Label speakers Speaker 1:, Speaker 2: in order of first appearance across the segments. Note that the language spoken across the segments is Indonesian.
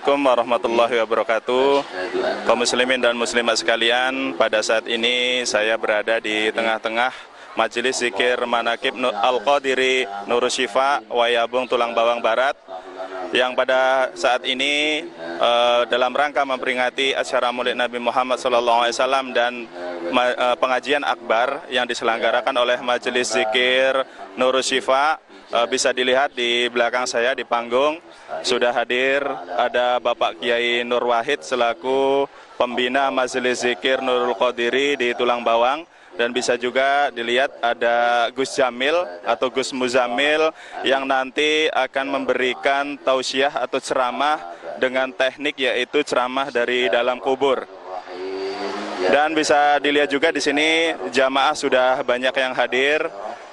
Speaker 1: Assalamualaikum warahmatullahi wabarakatuh. Kaum muslimin dan muslimat sekalian, pada saat ini saya berada di tengah-tengah Majelis Zikir Manaqib Al-Qadiri Nurus Syifa Wayabung Tulang Bawang Barat, yang pada saat ini dalam rangka memperingati acara Maulid Nabi Muhammad SAW dan pengajian akbar yang diselenggarakan oleh Majelis Zikir Nurus Syifa. Bisa dilihat di belakang saya di panggung sudah hadir ada Bapak Kiai Nur Wahid selaku pembina Majelis Zikir Nurul Qadiri di Tulang Bawang, dan bisa juga dilihat ada Gus Jamil atau Gus Muzamil yang nanti akan memberikan tausiah atau ceramah dengan teknik yaitu ceramah dari dalam kubur. Dan bisa dilihat juga di sini jamaah sudah banyak yang hadir,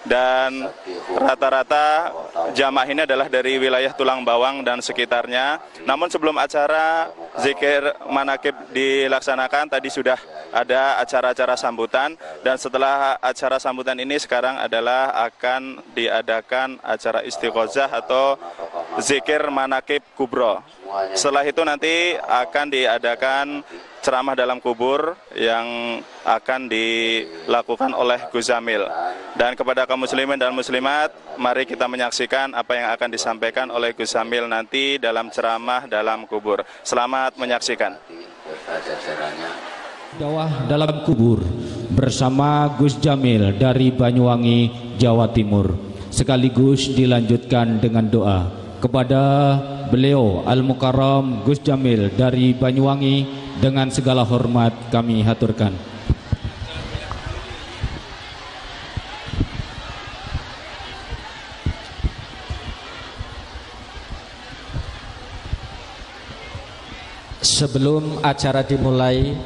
Speaker 1: dan rata-rata jamaah ini adalah dari wilayah Tulang Bawang dan sekitarnya. Namun sebelum acara zikir manaqib dilaksanakan, tadi sudah ada acara-acara sambutan, dan setelah acara sambutan ini sekarang adalah akan diadakan acara istiqozah atau zikir manaqib kubro. Setelah itu nanti akan diadakan ceramah dalam kubur yang akan dilakukan oleh Gus Jamil. Dan kepada kaum muslimin dan muslimat, mari kita menyaksikan apa yang akan disampaikan oleh Gus Jamil nanti dalam ceramah dalam kubur. Selamat menyaksikan.
Speaker 2: Dakwah dalam kubur bersama Gus Jamil dari Banyuwangi, Jawa Timur. Sekaligus dilanjutkan dengan doa kepada beliau Al-Mukarram Gus Jamil dari Banyuwangi. Dengan segala hormat kami haturkan.
Speaker 3: Sebelum acara dimulai,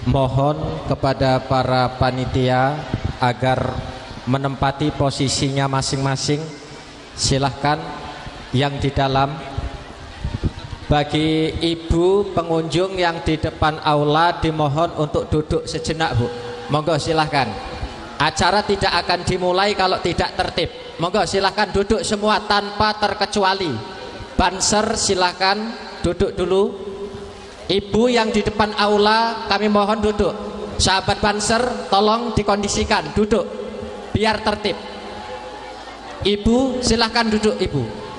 Speaker 3: mohon kepada para panitia agar menempati posisinya masing-masing. Silahkan yang di dalam. Bagi ibu pengunjung yang di depan aula dimohon untuk duduk sejenak, Bu. Monggo silahkan. Acara tidak akan dimulai kalau tidak tertib. Monggo silahkan duduk semua tanpa terkecuali. Banser silahkan duduk dulu. Ibu yang di depan aula kami mohon duduk. Sahabat banser tolong dikondisikan duduk biar tertib. Ibu silahkan duduk, Ibu.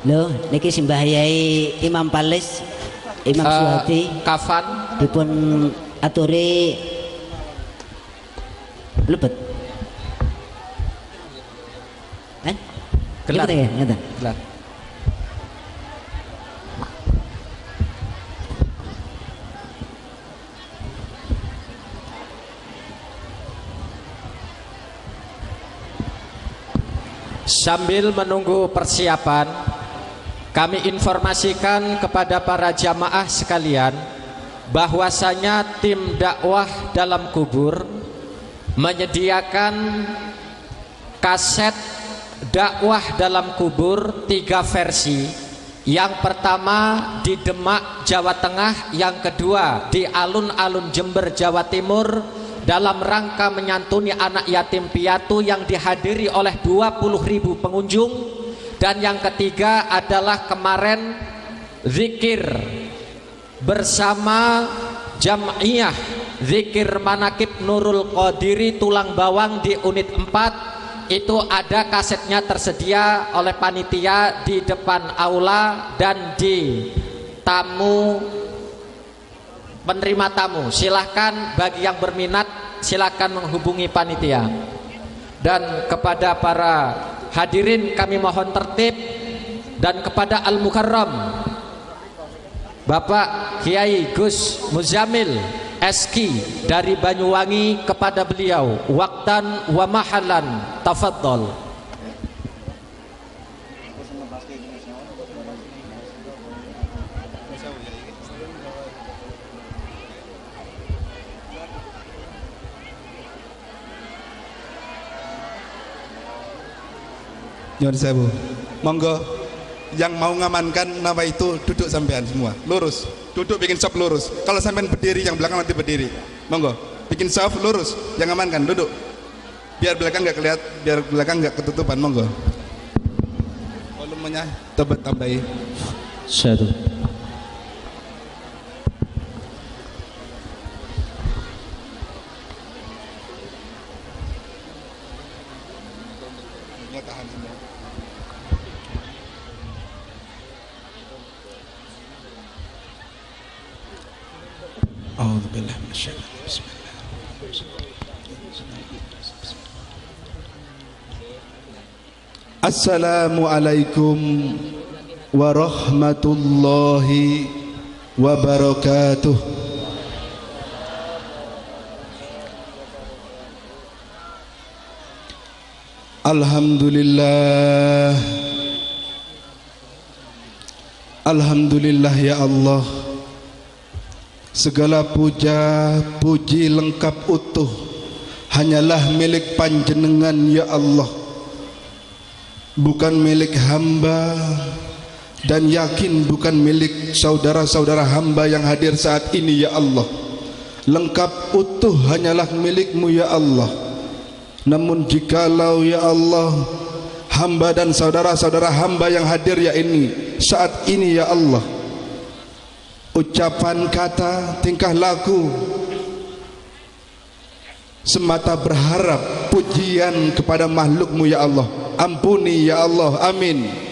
Speaker 4: Loh, niki simbah Yai Imam Palis, Imam Suhadi,
Speaker 3: kafan
Speaker 4: dipun aturi lebet.
Speaker 3: Gelar
Speaker 4: ya, ngeten.
Speaker 3: Gelar. Sambil menunggu persiapan, kami informasikan kepada para jamaah sekalian bahwasanya tim dakwah dalam kubur menyediakan kaset dakwah dalam kubur 3 versi. Yang pertama di Demak, Jawa Tengah, yang kedua di alun-alun Jember, Jawa Timur, dalam rangka menyantuni anak yatim piatu yang dihadiri oleh 20.000 pengunjung. Dan yang ketiga adalah kemarin zikir bersama Jam'iyah Zikir Manaqib Nurul Qadiri Tulang Bawang di unit 4. Itu ada kasetnya tersedia oleh panitia di depan aula dan di tamu penerima tamu. Silahkan bagi yang berminat silahkan menghubungi panitia. Dan kepada para hadirin kami mohon tertib, dan kepada Al-Mukarram Bapak Kiai Gus Muzamil Eski dari Banyuwangi, kepada beliau waktan wa mahalan tafadhol.
Speaker 5: Nyon sewu. Monggo yang mau ngamankan nama itu duduk sampean semua. Lurus. Duduk bikin sop lurus. Kalau sampean berdiri, yang belakang nanti berdiri. Monggo. Bikin sop lurus. Yang ngamankan duduk. Biar belakang nggak kelihatan, biar belakang nggak ketutupan. Monggo. Volumenya tambahi.
Speaker 2: Syahadu.
Speaker 5: Assalamualaikum warahmatullahi wabarakatuh. Alhamdulillah, alhamdulillah ya Allah. Segala puja puji lengkap utuh hanyalah milik panjenengan ya Allah, bukan milik hamba, dan yakin bukan milik saudara-saudara hamba yang hadir saat ini ya Allah. Lengkap utuh hanyalah milik-Mu ya Allah. Namun jikalau ya Allah, hamba dan saudara-saudara hamba yang hadir ya ini saat ini ya Allah, ucapan kata tingkah laku semata berharap pujian kepada makhluk-Mu ya Allah, ampuni ya Allah, amin.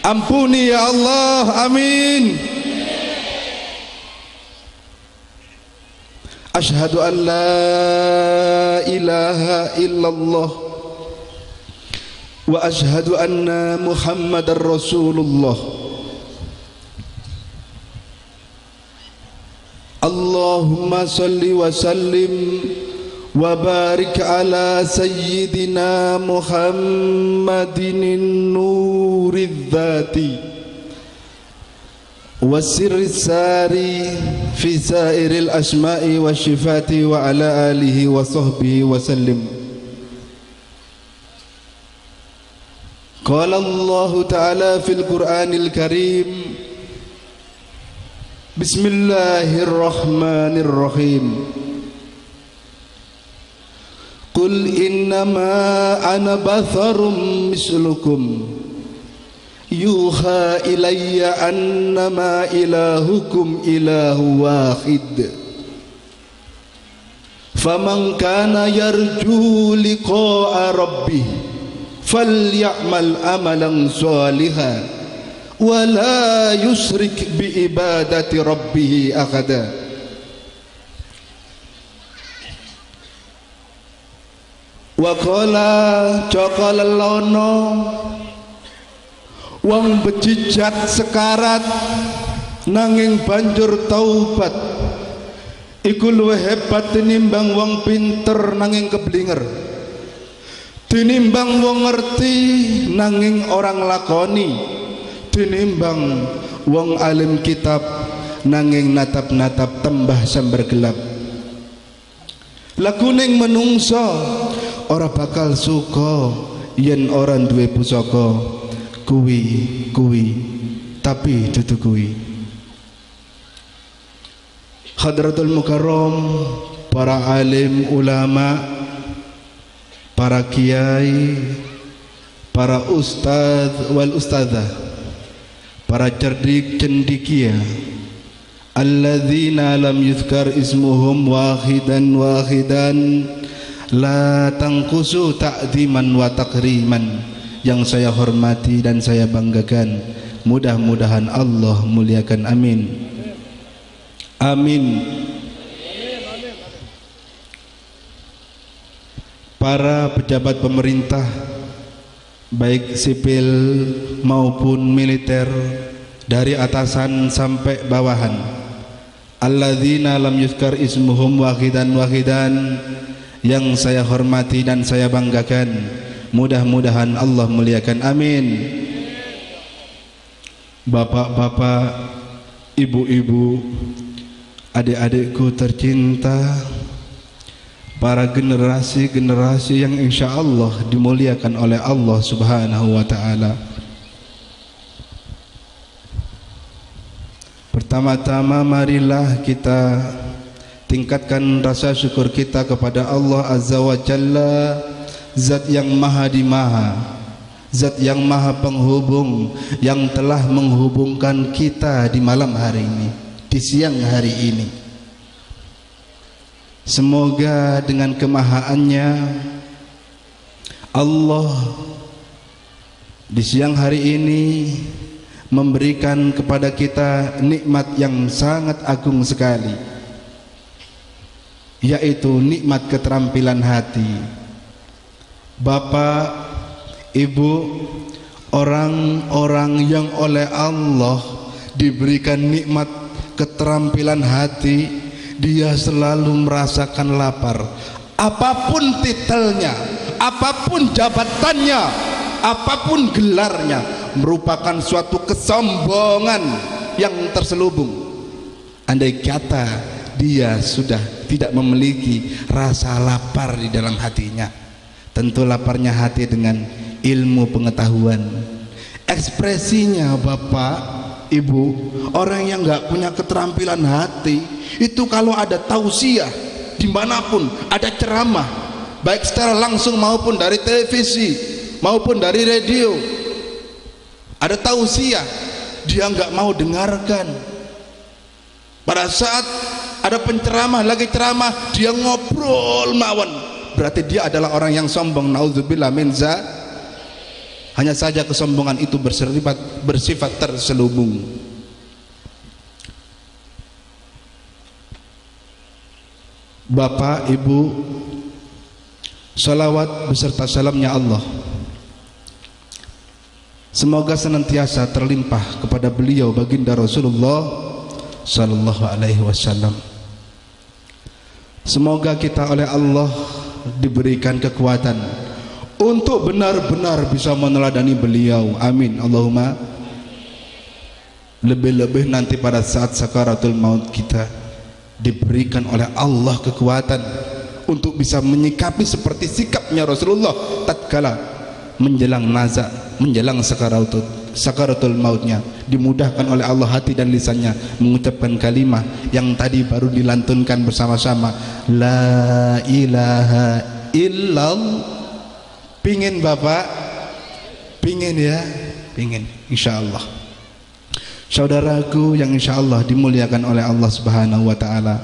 Speaker 5: Ampuni ya Allah, amin. Asyhadu an la ilaha illallah wa asyhadu anna Muhammadar Rasulullah. Allahumma salli wa sallim wa barik ala sayyidina Muhammadin nuridz dzati wa sirri sari fi sairil asma'i wa syifati wa ala alihi wa sahbihi wa sallim. Qala Allah ta'ala fil Qur'anil Karim, Bismillahirrahmanirrahim. Qul innama ana batharum mislukum yuha ilayya annama ilahukum ilahu wahid. Faman kana yarju liqa'a rabbih faly'amal amalan shalihan wa la yusyrik bi ibadati rabbih ahada. Wa qala caqala lono wong bejijat sekarat nanging banjur taubat iku luwih hebat tinimbang wong pinter nanging keblinger, tinimbang wong ngerti nanging orang lakoni, tinimbang wong alim kitab nanging natap-natap tembah sambar gelap. Lakuning menungso ora bakal suka yen ora duwe pusaka kuwi tapi dudu kuwi. Hadratul Mukarram, para alim ulama, para kiai, para ustadz wal ustadzah, para cerdik cendikia, alladzina lam yuzkar ismuhum wahidan la tangkusu ta'ziman wa takriman, yang saya hormati dan saya banggakan, mudah-mudahan Allah muliakan, amin. Amin. Para pejabat pemerintah baik sipil maupun militer, dari atasan sampai bawahan, alladzina lam yuzkar ismuhum wahidan yang saya hormati dan saya banggakan, mudah-mudahan Allah muliakan, amin. Bapak-bapak, ibu-ibu, adik-adikku tercinta, para generasi-generasi yang insya Allah dimuliakan oleh Allah Subhanahu wa ta'ala. Pertama-tama marilah kita tingkatkan rasa syukur kita kepada Allah Azza wa Jalla, Zat yang maha di maha, Zat yang maha penghubung, yang telah menghubungkan kita di malam hari ini, di siang hari ini. Semoga dengan kemahaannya Allah di siang hari ini memberikan kepada kita nikmat yang sangat agung sekali, yaitu nikmat keterampilan hati. Bapak, Ibu, orang-orang yang oleh Allah diberikan nikmat keterampilan hati, dia selalu merasakan lapar. Apapun titelnya, apapun jabatannya, apapun gelarnya, merupakan suatu kesombongan yang terselubung. Andai kata dia sudah tidak memiliki rasa lapar di dalam hatinya, tentu laparnya hati dengan ilmu pengetahuan. Ekspresinya Bapak, Ibu, orang yang nggak punya keterampilan hati itu kalau ada tausiah dimanapun, ada ceramah baik secara langsung maupun dari televisi maupun dari radio, ada tausiah, dia nggak mau dengarkan. Pada saat ada penceramah lagi ceramah, dia ngobrol mawon, berarti dia adalah orang yang sombong. Nauzubillah min za. Hanya saja kesombongan itu bersifat terselubung. Bapak, Ibu, salawat beserta salamnya Allah semoga senantiasa terlimpah kepada beliau baginda Rasulullah sallallahu alaihi wasallam. Semoga kita oleh Allah diberikan kekuatan untuk benar-benar bisa meneladani beliau. Amin Allahumma. Lebih-lebih nanti pada saat sakaratul maut kita diberikan oleh Allah kekuatan untuk bisa menyikapi seperti sikapnya Rasulullah tatkala menjelang nazak, menjelang sakaratul mautnya, dimudahkan oleh Allah hati dan lisannya mengucapkan kalimah yang tadi baru dilantunkan bersama-sama, la ilaha illallah. Pingin Bapak? Pingin ya? Pingin, insyaallah. Saudaraku yang insyaallah dimuliakan oleh Allah Subhanahu wa ta'ala,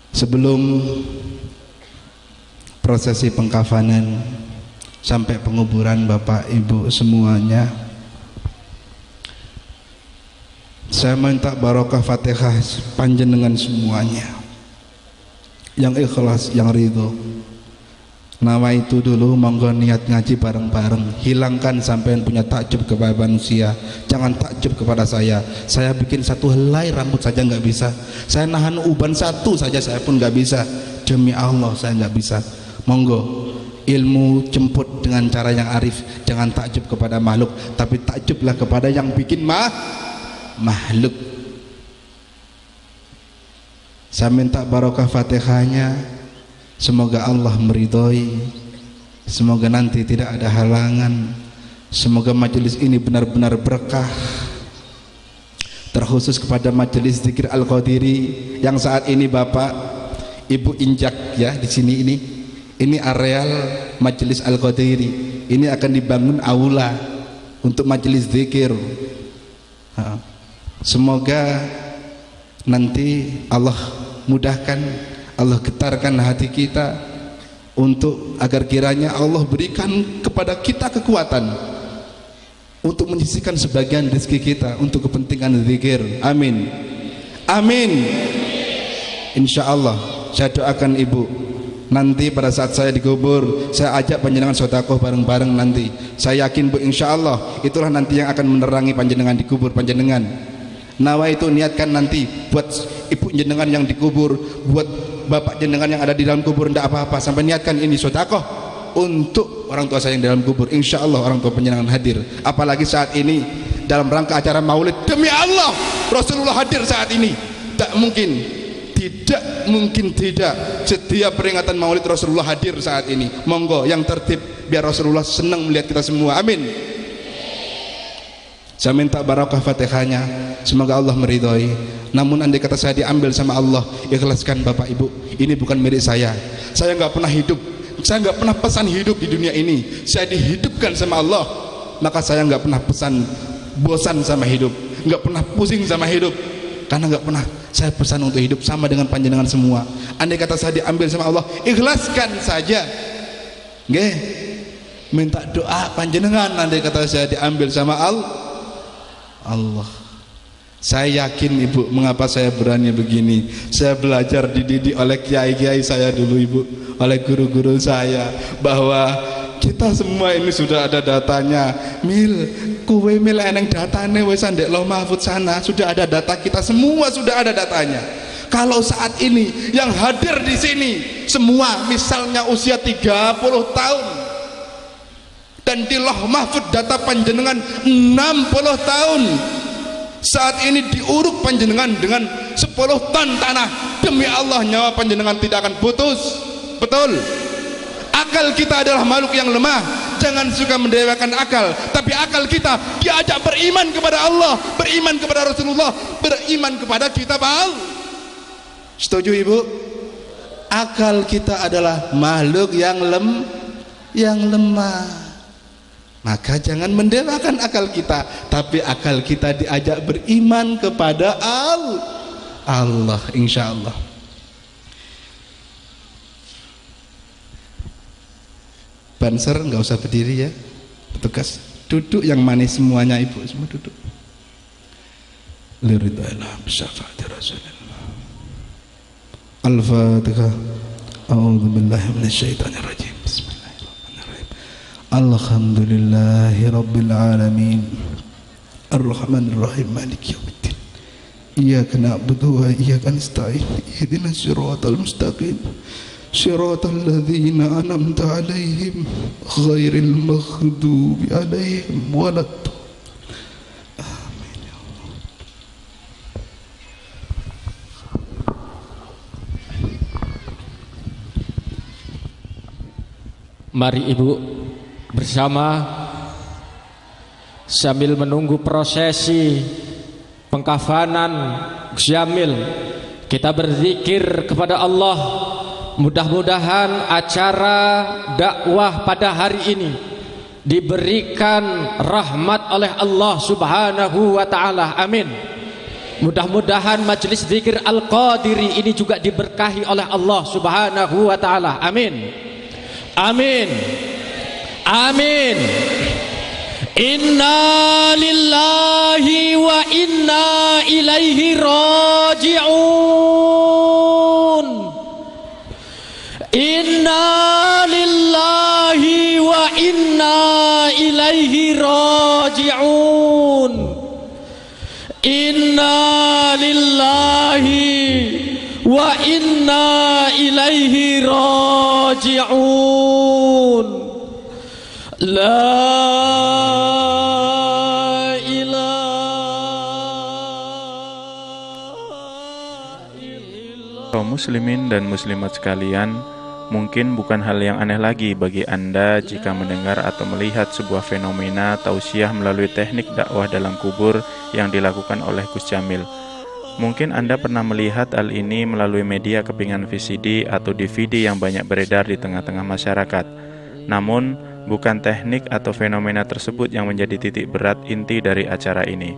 Speaker 5: sebelum prosesi pengkafanan sampai penguburan Bapak Ibu semuanya, saya minta barokah Fatihah panjenengan semuanya yang ikhlas, yang ridho. Nama itu dulu, monggo niat ngaji bareng-bareng. Hilangkan sampean punya takjub kepada manusia. Jangan takjub kepada saya. Saya bikin satu helai rambut saja nggak bisa. Saya nahan uban satu saja saya pun nggak bisa. Demi Allah saya nggak bisa. Monggo ilmu jemput dengan cara yang arif. Jangan takjub kepada makhluk, tapi takjublah kepada yang bikin makhluk. Saya minta barokah Fatihahnya, semoga Allah meridhoi, semoga nanti tidak ada halangan, semoga majelis ini benar-benar berkah. Terkhusus kepada majelis zikir Al-Qadiri yang saat ini Bapak Ibu injak ya di sini, ini areal majelis Al-Qadiri. Ini akan dibangun aula untuk majelis zikir. Semoga nanti Allah mudahkan, Allah getarkan hati kita untuk agar kiranya Allah berikan kepada kita kekuatan untuk menyisihkan sebagian rezeki kita untuk kepentingan zikir. Amin. Amin. Insya Allah saya doakan Ibu nanti pada saat saya dikubur, saya ajak panjenengan sedekah bareng-bareng nanti. Saya yakin Bu, insya Allah itulah nanti yang akan menerangi panjenengan dikubur panjenengan. Nawa itu niatkan nanti buat ibu jenengan yang dikubur, buat bapak jenengan yang ada di dalam kubur, tidak apa-apa, sampai niatkan ini sedekah untuk orang tua saya yang di dalam kubur. Insya Allah orang tua panjenengan hadir. Apalagi saat ini dalam rangka acara maulid, demi Allah Rasulullah hadir saat ini. Tak mungkin tidak setiap peringatan maulid Rasulullah hadir saat ini. Monggo yang tertib biar Rasulullah senang melihat kita semua. Amin. Saya minta barakah Fatihahnya, semoga Allah meridhoi. Namun andai kata saya diambil sama Allah, ikhlaskan Bapak Ibu, ini bukan milik saya. Saya nggak pernah hidup, Saya nggak pernah pesan hidup di dunia ini, saya dihidupkan sama Allah. Maka saya nggak pernah pesan bosan sama hidup, nggak pernah pusing sama hidup, karena nggak pernah saya pesan untuk hidup sama dengan panjenengan semua. Andai kata saya diambil sama Allah, ikhlaskan saja, nggih, minta doa panjenengan. Andai kata saya diambil sama Allah. Saya yakin Ibu, mengapa saya berani begini? Saya belajar dididik oleh kiai-kiai saya dulu Ibu, oleh guru-guru saya, bahwa kita semua ini sudah ada datanya. Kowe mil eneng datane wis ndek Lauh Mahfudz sana, sudah ada data kita semua, sudah ada datanya. Kalau saat ini yang hadir di sini semua misalnya usia 30 tahun dan di Lauh Mahfudz data panjenengan 60 tahun, saat ini diuruk panjenengan dengan 10 ton tanah, demi Allah nyawa panjenengan tidak akan putus. Betul? Akal kita adalah makhluk yang lemah, jangan suka mendewakan akal, tapi akal kita diajak beriman kepada Allah, beriman kepada Rasulullah, beriman kepada kitab Allah. Setuju Ibu? Akal kita adalah makhluk yang lemah. Maka jangan mendewakan akal kita, tapi akal kita diajak beriman kepada Allah, insya Allah. Banser nggak usah berdiri ya, petugas duduk yang manis semuanya Ibu, semua duduk. Liridailah bisyafaati Rasulillah. Al-Fatihah. A'udzubillahi minasyaitonirrajim. Alhamdulillahi Rabbil Alamin, Ar-Rahmanir-Rahim, Maliki Yawmiddin, Iyyaka na'budu wa iyyaka nasta'in, Ihdinas siratal mustaqim, siratal ladzina an'amta 'alaihim, ghairil maghdubi 'alaihim waladdallin. Amin ya Allah.
Speaker 3: Mari Ibu bersama sambil menunggu prosesi pengkafanan Gus Jamil, kita berzikir kepada Allah. Mudah-mudahan acara dakwah pada hari ini diberikan rahmat oleh Allah Subhanahu wa taala. Amin. Mudah-mudahan majelis zikir Al-Qadiri ini juga diberkahi oleh Allah Subhanahu wa taala. Amin. Amin. Amin. Inna lillahi wa inna ilaihi raji'un. Inna lillahi wa inna ilaihi raji'un. Inna lillahi wa inna ilaihi raji'un. La ilaha illallah.
Speaker 1: Kaum muslimin dan muslimat sekalian, mungkin bukan hal yang aneh lagi bagi Anda jika mendengar atau melihat sebuah fenomena tausiah melalui teknik dakwah dalam kubur yang dilakukan oleh Gus Jamil. Mungkin Anda pernah melihat hal ini melalui media kepingan VCD atau DVD yang banyak beredar di tengah-tengah masyarakat. Namun, bukan teknik atau fenomena tersebut yang menjadi titik berat inti dari acara ini.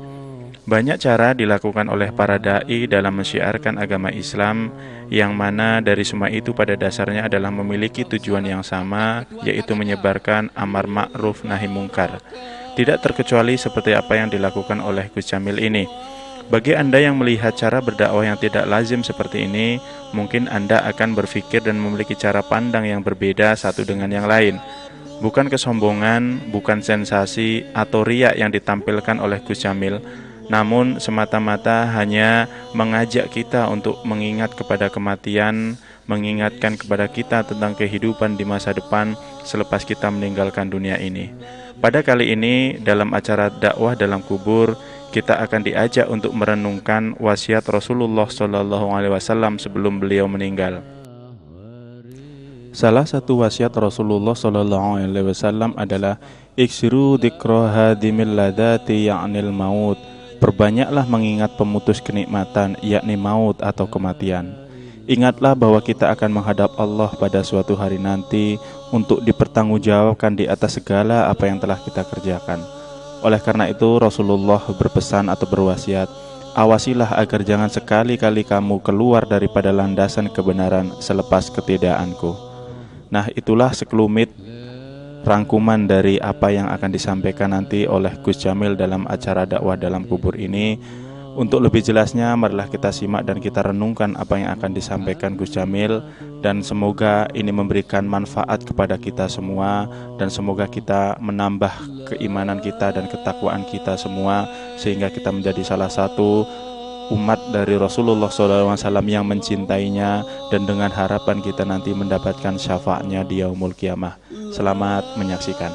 Speaker 1: Banyak cara dilakukan oleh para da'i dalam mensyiarkan agama Islam, yang mana dari semua itu pada dasarnya adalah memiliki tujuan yang sama, yaitu menyebarkan amar ma'ruf nahi mungkar. Tidak terkecuali seperti apa yang dilakukan oleh Gus Jamil ini. Bagi Anda yang melihat cara berdakwah yang tidak lazim seperti ini, mungkin Anda akan berpikir dan memiliki cara pandang yang berbeda satu dengan yang lain. Bukan kesombongan, bukan sensasi atau riak yang ditampilkan oleh Gus Jamil, namun semata-mata hanya mengajak kita untuk mengingat kepada kematian, mengingatkan kepada kita tentang kehidupan di masa depan selepas kita meninggalkan dunia ini. Pada kali ini, dalam acara dakwah dalam kubur, kita akan diajak untuk merenungkan wasiat Rasulullah SAW sebelum beliau meninggal. Salah satu wasiat Rasulullah SAW adalah iksiru dzikra hadimil ladati ya'nil maut. Perbanyaklah mengingat pemutus kenikmatan, yakni maut atau kematian. Ingatlah bahwa kita akan menghadap Allah pada suatu hari nanti untuk dipertanggungjawabkan di atas segala apa yang telah kita kerjakan. Oleh karena itu Rasulullah berpesan atau berwasiat, awasilah agar jangan sekali-kali kamu keluar daripada landasan kebenaran selepas ketidakanku. Nah, itulah sekelumit rangkuman dari apa yang akan disampaikan nanti oleh Gus Jamil dalam acara dakwah dalam kubur ini. Untuk lebih jelasnya, marilah kita simak dan kita renungkan apa yang akan disampaikan Gus Jamil, dan semoga ini memberikan manfaat kepada kita semua, dan semoga kita menambah keimanan kita dan ketakwaan kita semua, sehingga kita menjadi salah satu umat dari Rasulullah SAW yang mencintainya, dan dengan harapan kita nanti mendapatkan syafaatnya di yaumul qiyamah. Selamat menyaksikan.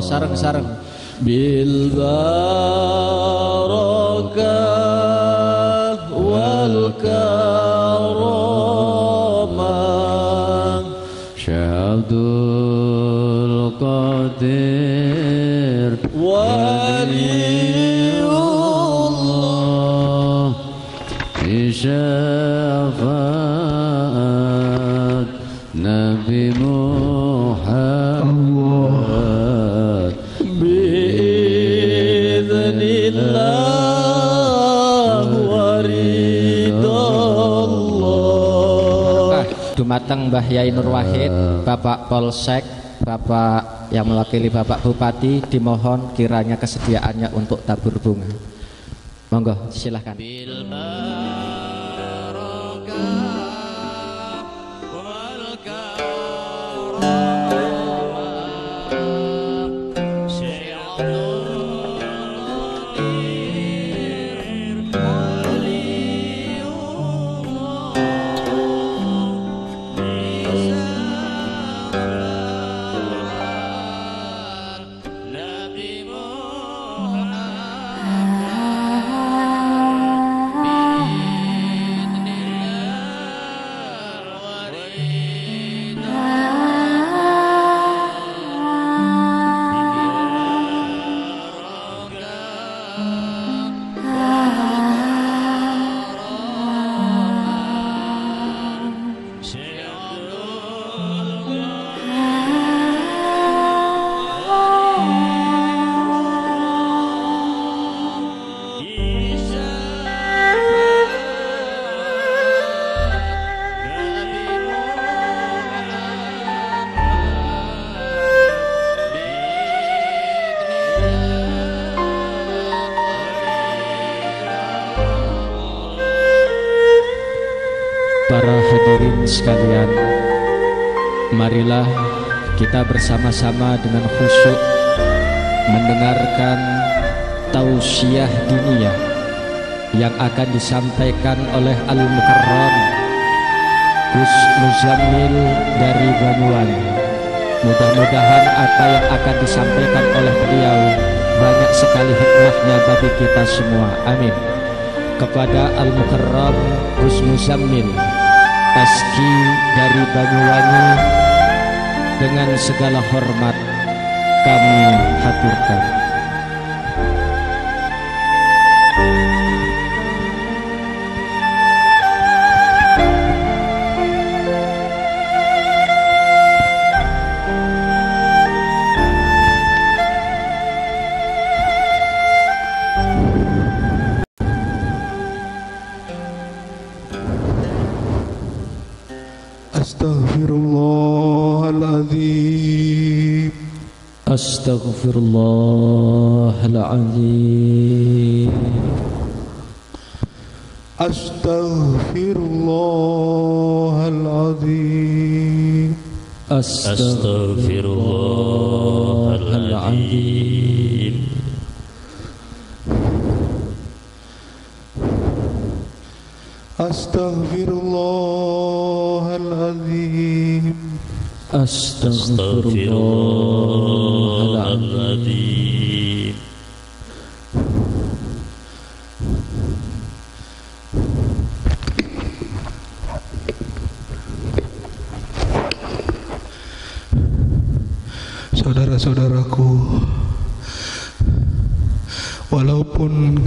Speaker 3: Sareng-sareng bil barakah
Speaker 2: Qadir Waliullah Fi syafaat Nabi Muhammad Bi'idhnillah Waridallah.
Speaker 3: Dumateng Mbah Yai Nur Wahid, Bapak Polsek, Bapak yang mewakili Bapak Bupati, dimohon kiranya kesediaannya untuk tabur bunga. Monggo silahkan. Para hadirin sekalian, marilah kita bersama-sama dengan khusyuk mendengarkan tausiah diniyah yang akan disampaikan oleh Al-Mukarram Gus Muzammil dari Banyuwangi. Mudah-mudahan apa yang akan disampaikan oleh beliau banyak sekali hikmahnya bagi kita semua. Amin. Kepada Al-Mukarram Gus Muzammil SQ dari Banyuwangi, dengan segala hormat kami haturkan.
Speaker 5: Astaghfirullahaladzim.
Speaker 2: Astaghfirullahaladzim.
Speaker 5: Astaghfirullahaladzim.
Speaker 2: Astaghfirullahaladzim.
Speaker 5: Astaghfirullahaladzim.
Speaker 2: Astaghfirullahaladzim.
Speaker 5: Saudara-saudaraku, walaupun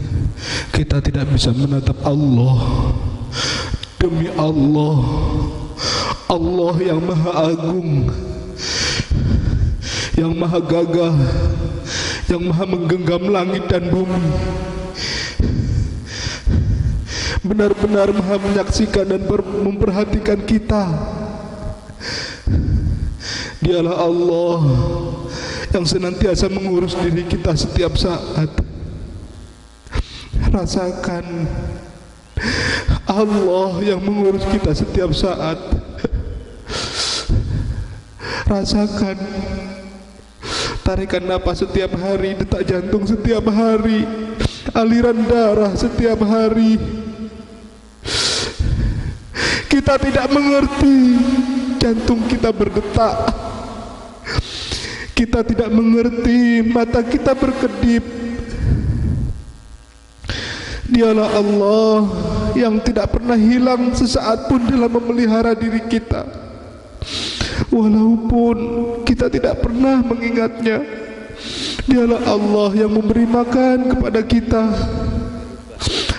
Speaker 5: kita tidak bisa menatap Allah, demi Allah, Allah yang maha agung, yang maha gagah, yang maha menggenggam langit dan bumi, benar-benar maha menyaksikan dan memperhatikan kita. Dialah Allah yang senantiasa mengurus diri kita setiap saat. Rasakan Allah yang mengurus kita setiap saat. Rasakan tarikan napas setiap hari, detak jantung setiap hari, aliran darah setiap hari. Kita tidak mengerti jantung kita berdetak, kita tidak mengerti mata kita berkedip. Dialah Allah yang tidak pernah hilang sesaat pun dalam memelihara diri kita.
Speaker 6: walaupun kita tidak pernah mengingatnya. Dialah Allah yang memberi makan kepada kita,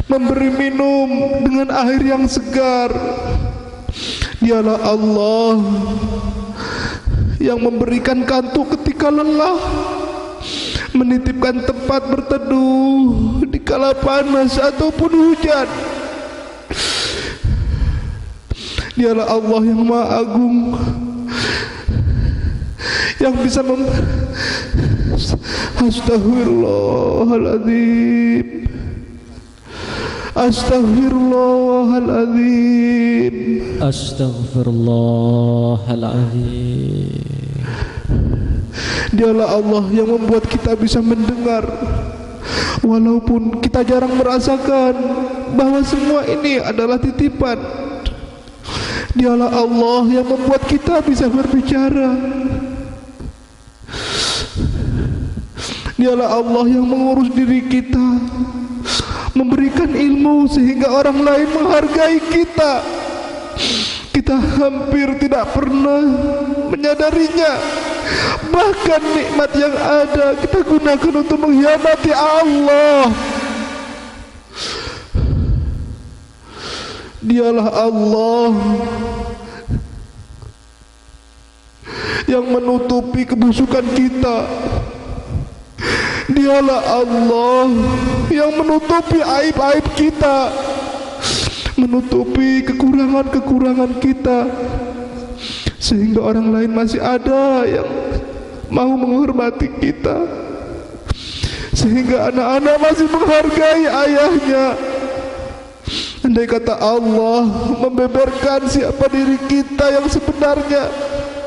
Speaker 6: memberi minum dengan air yang segar. Dialah Allah yang memberikan kantuk ketika lelah, menitipkan tempat berteduh di kala panas ataupun hujan. Dialah Allah yang Maha Agung, yang bisa Astaghfirullahaladzim, Astaghfirullahaladzim,
Speaker 3: Astaghfirullahaladzim.
Speaker 6: Dialah Allah yang membuat kita bisa mendengar, walaupun kita jarang merasakan bahwa semua ini adalah titipan. Dialah Allah yang membuat kita bisa berbicara. Dialah Allah yang mengurus diri kita, memberikan ilmu sehingga orang lain menghargai kita. Kita hampir tidak pernah menyadarinya. Bahkan nikmat yang ada kita gunakan untuk mengkhianati Allah. Dialah Allah yang menutupi kebusukan kita. Dialah Allah yang menutupi aib-aib kita, menutupi kekurangan-kekurangan kita, sehingga orang lain masih ada yang mau menghormati kita, sehingga anak-anak masih menghargai ayahnya. Andai kata Allah membeberkan siapa diri kita yang sebenarnya,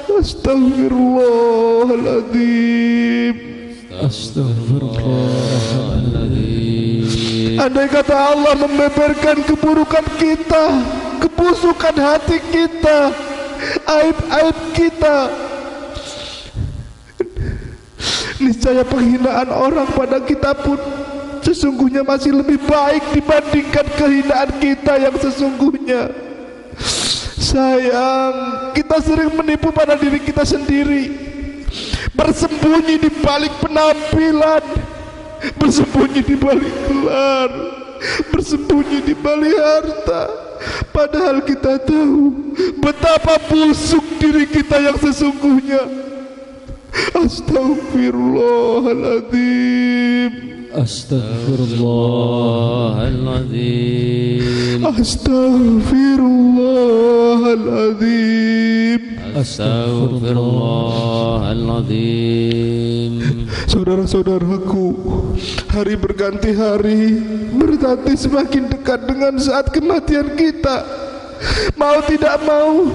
Speaker 6: Astaghfirullahaladzim, Astaghfirullahaladzim. Andai kata Allah membeberkan keburukan kita, kebusukan hati kita, aib-aib kita, niscaya penghinaan orang pada kita pun sesungguhnya masih lebih baik dibandingkan kehinaan kita yang sesungguhnya. Sayang, kita sering menipu pada diri kita sendiri, bersembunyi di balik penampilan, bersembunyi di balik gelar, bersembunyi di balik harta, padahal kita tahu betapa busuk diri kita yang sesungguhnya. Astaghfirullahaladzim,
Speaker 3: Astaghfirullahaladzim,
Speaker 6: Astaghfirullahaladzim,
Speaker 3: Astaghfirullahaladzim.
Speaker 6: Saudara-saudaraku, hari berganti hari, berarti semakin dekat dengan saat kematian kita. Mau tidak mau,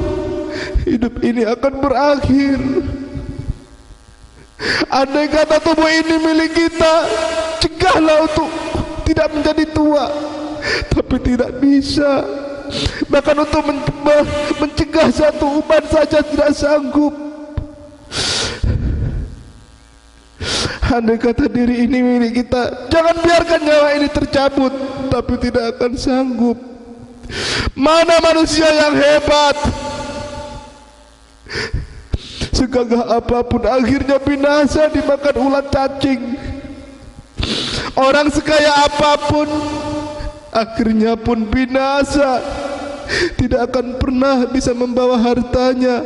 Speaker 6: hidup ini akan berakhir. Andai kata tubuh ini milik kita, cegahlah untuk tidak menjadi tua. Tapi tidak bisa. Bahkan untuk mencegah satu uban saja tidak sanggup. Andai kata diri ini milik kita, jangan biarkan nyawa ini tercabut. Tapi tidak akan sanggup. Mana manusia yang hebat? Segagah apapun akhirnya binasa dimakan ulat cacing. Orang sekaya apapun akhirnya pun binasa, tidak akan pernah bisa membawa hartanya.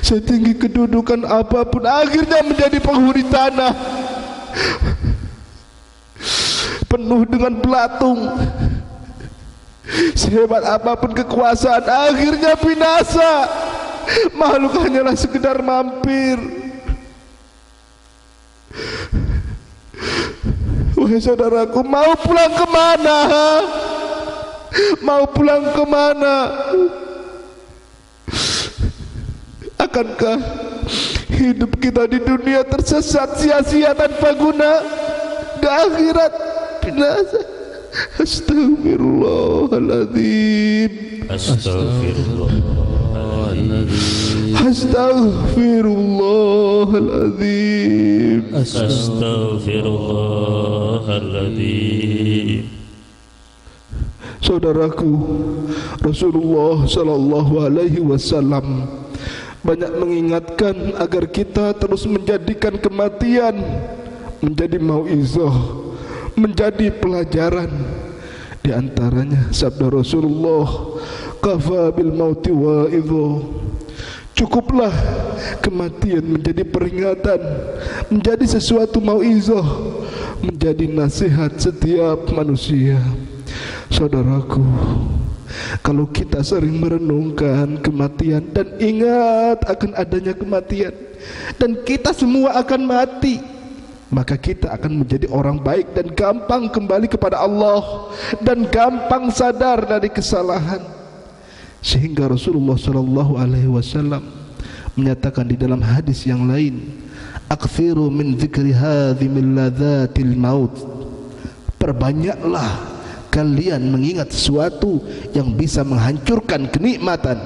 Speaker 6: Setinggi kedudukan apapun akhirnya menjadi penghuni tanah, penuh dengan belatung. Sehebat apapun kekuasaan akhirnya binasa. Makhluk hanyalah sekedar mampir. Wahai saudaraku, mau pulang kemana? Mau pulang kemana? Akankah hidup kita di dunia tersesat sia-sia tanpa guna, di akhirat binasa? Astaghfirullahaladzim, Astaghfirullahaladzim,
Speaker 7: Astaghfirullahaladzim.
Speaker 6: Saudaraku, Rasulullah Sallallahu Alaihi Wasallam banyak mengingatkan agar kita terus menjadikan kematian menjadi mauizah, menjadi pelajaran. Di antaranya sabda Rasulullah, kafa bil mauti wa'idha, cukuplah kematian menjadi peringatan, menjadi sesuatu mauizah, menjadi nasihat setiap manusia. Saudaraku, kalau kita sering merenungkan kematian dan ingat akan adanya kematian dan kita semua akan mati, maka kita akan menjadi orang baik dan gampang kembali kepada Allah dan gampang sadar dari kesalahan. Sehingga Rasulullah SAW menyatakan di dalam hadis yang lain, akthiru min dzikri hadhimil ladzatil maut, perbanyaklah kalian mengingat sesuatu yang bisa menghancurkan kenikmatan,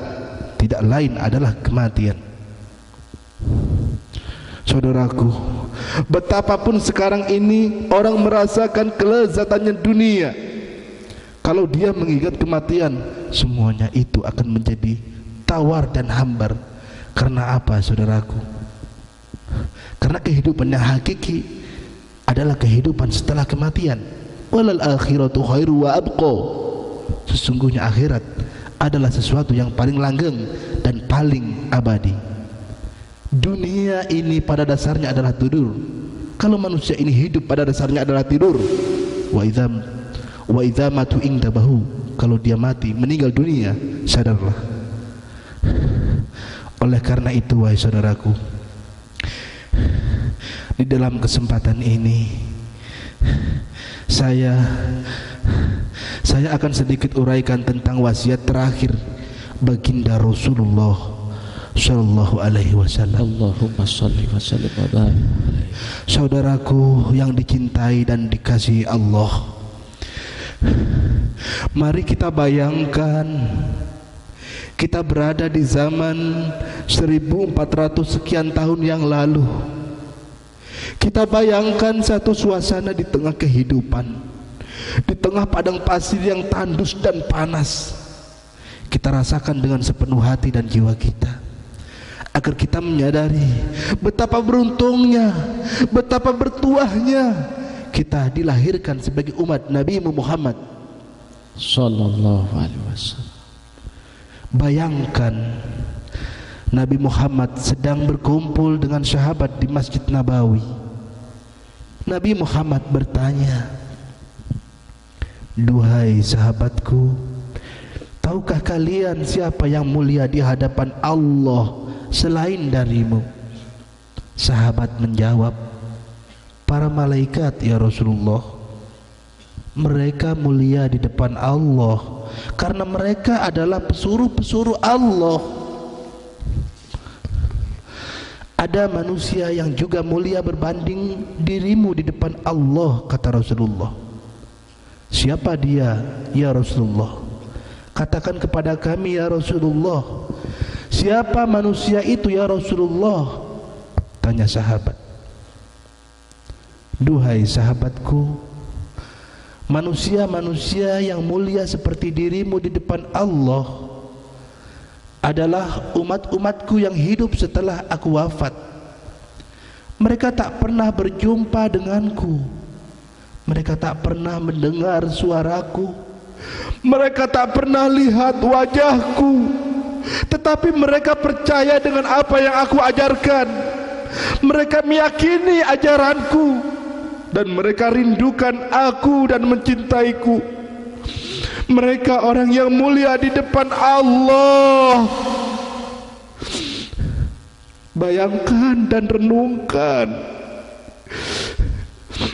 Speaker 6: tidak lain adalah kematian. Saudaraku, betapapun sekarang ini orang merasakan kelezatannya dunia, kalau dia mengingat kematian, semuanya itu akan menjadi tawar dan hambar. Karena apa, saudaraku? Karena kehidupan yang hakiki adalah kehidupan setelah kematian. Walal akhiratu khairu wa abqa, sesungguhnya akhirat adalah sesuatu yang paling langgeng dan paling abadi. Dunia ini pada dasarnya adalah tidur. Kalau manusia ini hidup pada dasarnya adalah tidur. Wa idza matu indabahu, kalau dia mati meninggal dunia, sadarlah. Oleh karena itu, wahai saudaraku, di dalam kesempatan ini saya akan sedikit uraikan tentang wasiat terakhir baginda Rasulullah sallallahu alaihi wasallam. Allahumma shalli wa sallim wa barik. Saudaraku yang dicintai dan dikasihi Allah, mari kita bayangkan kita berada di zaman 1400 sekian tahun yang lalu. Kita bayangkan satu suasana di tengah kehidupan, di tengah padang pasir yang tandus dan panas. Kita rasakan dengan sepenuh hati dan jiwa kita, agar kita menyadari betapa beruntungnya, betapa bertuahnya kita dilahirkan sebagai umat Nabi Muhammad sallallahu alaihi wasallam. Bayangkan Nabi Muhammad sedang berkumpul dengan sahabat di Masjid Nabawi. Nabi Muhammad bertanya, duhai sahabatku, tahukah kalian siapa yang mulia di hadapan Allah selain darimu? Sahabat menjawab, para malaikat ya Rasulullah. Mereka mulia di depan Allah karena mereka adalah pesuruh-pesuruh Allah. Ada manusia yang juga mulia berbanding dirimu di depan Allah, kata Rasulullah. Siapa dia ya Rasulullah? Katakan kepada kami ya Rasulullah, siapa manusia itu ya Rasulullah? Tanya sahabat. Duhai sahabatku, manusia-manusia yang mulia seperti dirimu di depan Allah adalah umat-umatku yang hidup setelah aku wafat. Mereka tak pernah berjumpa denganku, mereka tak pernah mendengar suaraku, mereka tak pernah lihat wajahku, tetapi mereka percaya dengan apa yang aku ajarkan. Mereka meyakini ajaranku dan mereka rindukan aku dan mencintaiku. Mereka orang yang mulia di depan Allah. Bayangkan dan renungkan,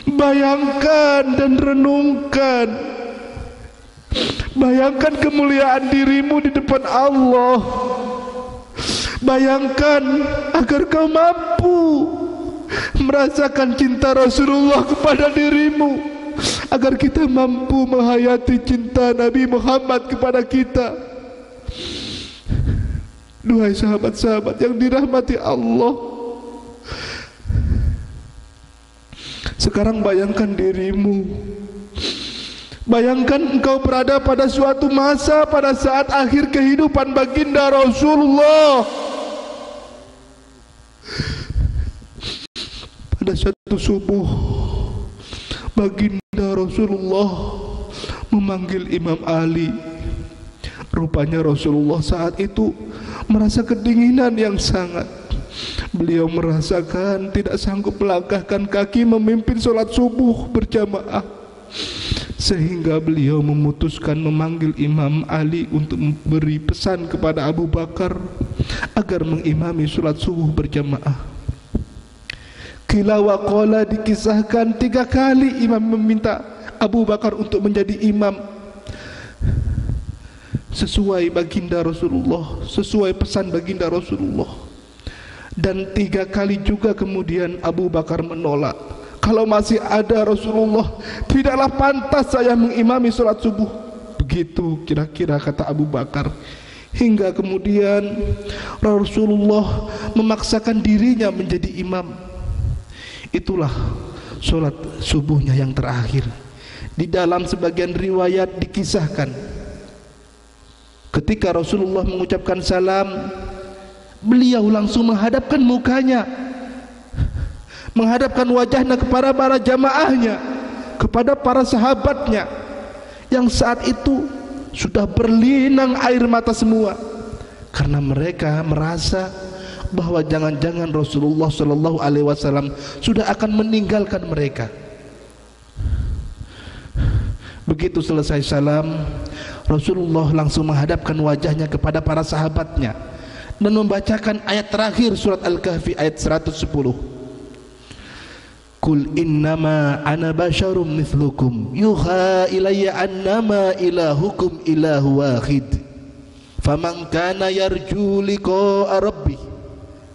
Speaker 6: bayangkan dan renungkan, bayangkan kemuliaan dirimu di depan Allah. Bayangkan agar kau mampu merasakan cinta Rasulullah kepada dirimu, agar kita mampu menghayati cinta Nabi Muhammad kepada kita. Duhai sahabat-sahabat yang dirahmati Allah, sekarang bayangkan dirimu, bayangkan engkau berada pada suatu masa pada saat akhir kehidupan baginda Rasulullah pada satu subuh baginda Rasulullah memanggil Imam Ali. Rupanya Rasulullah saat itu merasa kedinginan yang sangat. Beliau merasakan tidak sanggup melangkahkan kaki memimpin sholat subuh berjamaah, sehingga beliau memutuskan memanggil Imam Ali untuk memberi pesan kepada Abu Bakar agar mengimami sholat subuh berjamaah. Qila wa qala, dikisahkan 3 kali Imam meminta Abu Bakar untuk menjadi imam sesuai baginda Rasulullah, sesuai pesan baginda Rasulullah. Dan 3 kali juga kemudian Abu Bakar menolak. Kalau masih ada Rasulullah, tidaklah pantas saya mengimami sholat subuh. Begitu kira-kira kata Abu Bakar. Hingga kemudian Rasulullah memaksakan dirinya menjadi imam. Itulah sholat subuhnya yang terakhir. Di dalam sebagian riwayat dikisahkan, ketika Rasulullah mengucapkan salam, beliau langsung menghadapkan mukanya, menghadapkan wajahnya kepada para jamaahnya, kepada para sahabatnya yang saat itu sudah berlinang air mata semua, karena mereka merasa bahwa jangan-jangan Rasulullah Shallallahu Alaihi Wasallam sudah akan meninggalkan mereka. Begitu selesai salam, Rasulullah langsung menghadapkan wajahnya kepada para sahabatnya dan membacakan ayat terakhir surat Al-Kahfi ayat 110. Qul innama ana basyarum mithlukum yuha ilayya annama ilahukum ilahu wahid faman kana yarju liqa'a rabbih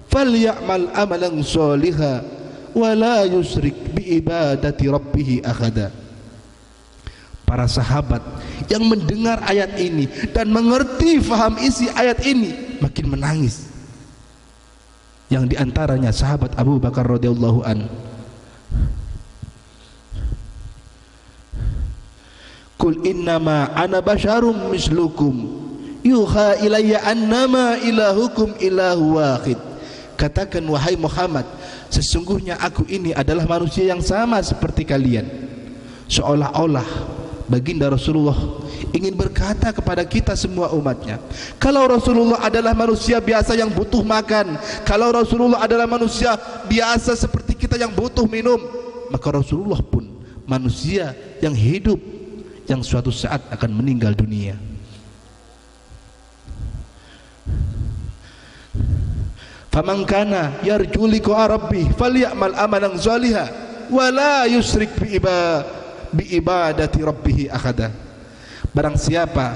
Speaker 6: falyamal amalan sholiha wa la yusrik bi ibadati rabbih ahada. Para sahabat yang mendengar ayat ini dan mengerti faham isi ayat ini makin menangis. Yang diantaranya sahabat Abu Bakar radhiyallahu an. Qul innama ana basyarum mislukum yuha ilayya annama ilahukum ilahu wahid. Katakan wahai Muhammad, sesungguhnya aku ini adalah manusia yang sama seperti kalian. Seolah-olah baginda Rasulullah ingin berkata kepada kita semua umatnya, kalau Rasulullah adalah manusia biasa yang butuh makan, kalau Rasulullah adalah manusia biasa seperti kita yang butuh minum, maka Rasulullah pun manusia yang hidup, yang suatu saat akan meninggal dunia. Faman kana yarju liqa'a rabbih falyamal amalan sholiha wa la yusyrik bi ibadati rabbih ahada. Barang siapa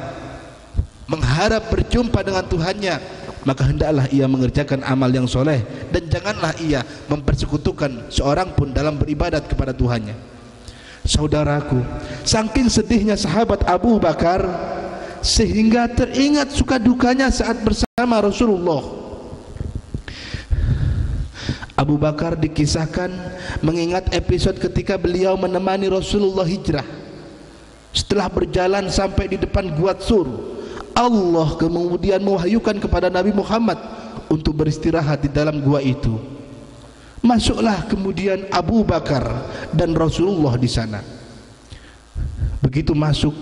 Speaker 6: mengharap berjumpa dengan Tuhannya, maka hendaklah ia mengerjakan amal yang soleh dan janganlah ia mempersekutukan seorang pun dalam beribadat kepada Tuhannya. Saudaraku, saking sedihnya sahabat Abu Bakar sehingga teringat suka dukanya saat bersama Rasulullah. Abu Bakar dikisahkan mengingat episode ketika beliau menemani Rasulullah hijrah. Setelah berjalan sampai di depan Gua Tsur, Allah kemudian mewahyukan kepada Nabi Muhammad untuk beristirahat di dalam gua itu. Masuklah kemudian Abu Bakar dan Rasulullah di sana. Begitu masuk,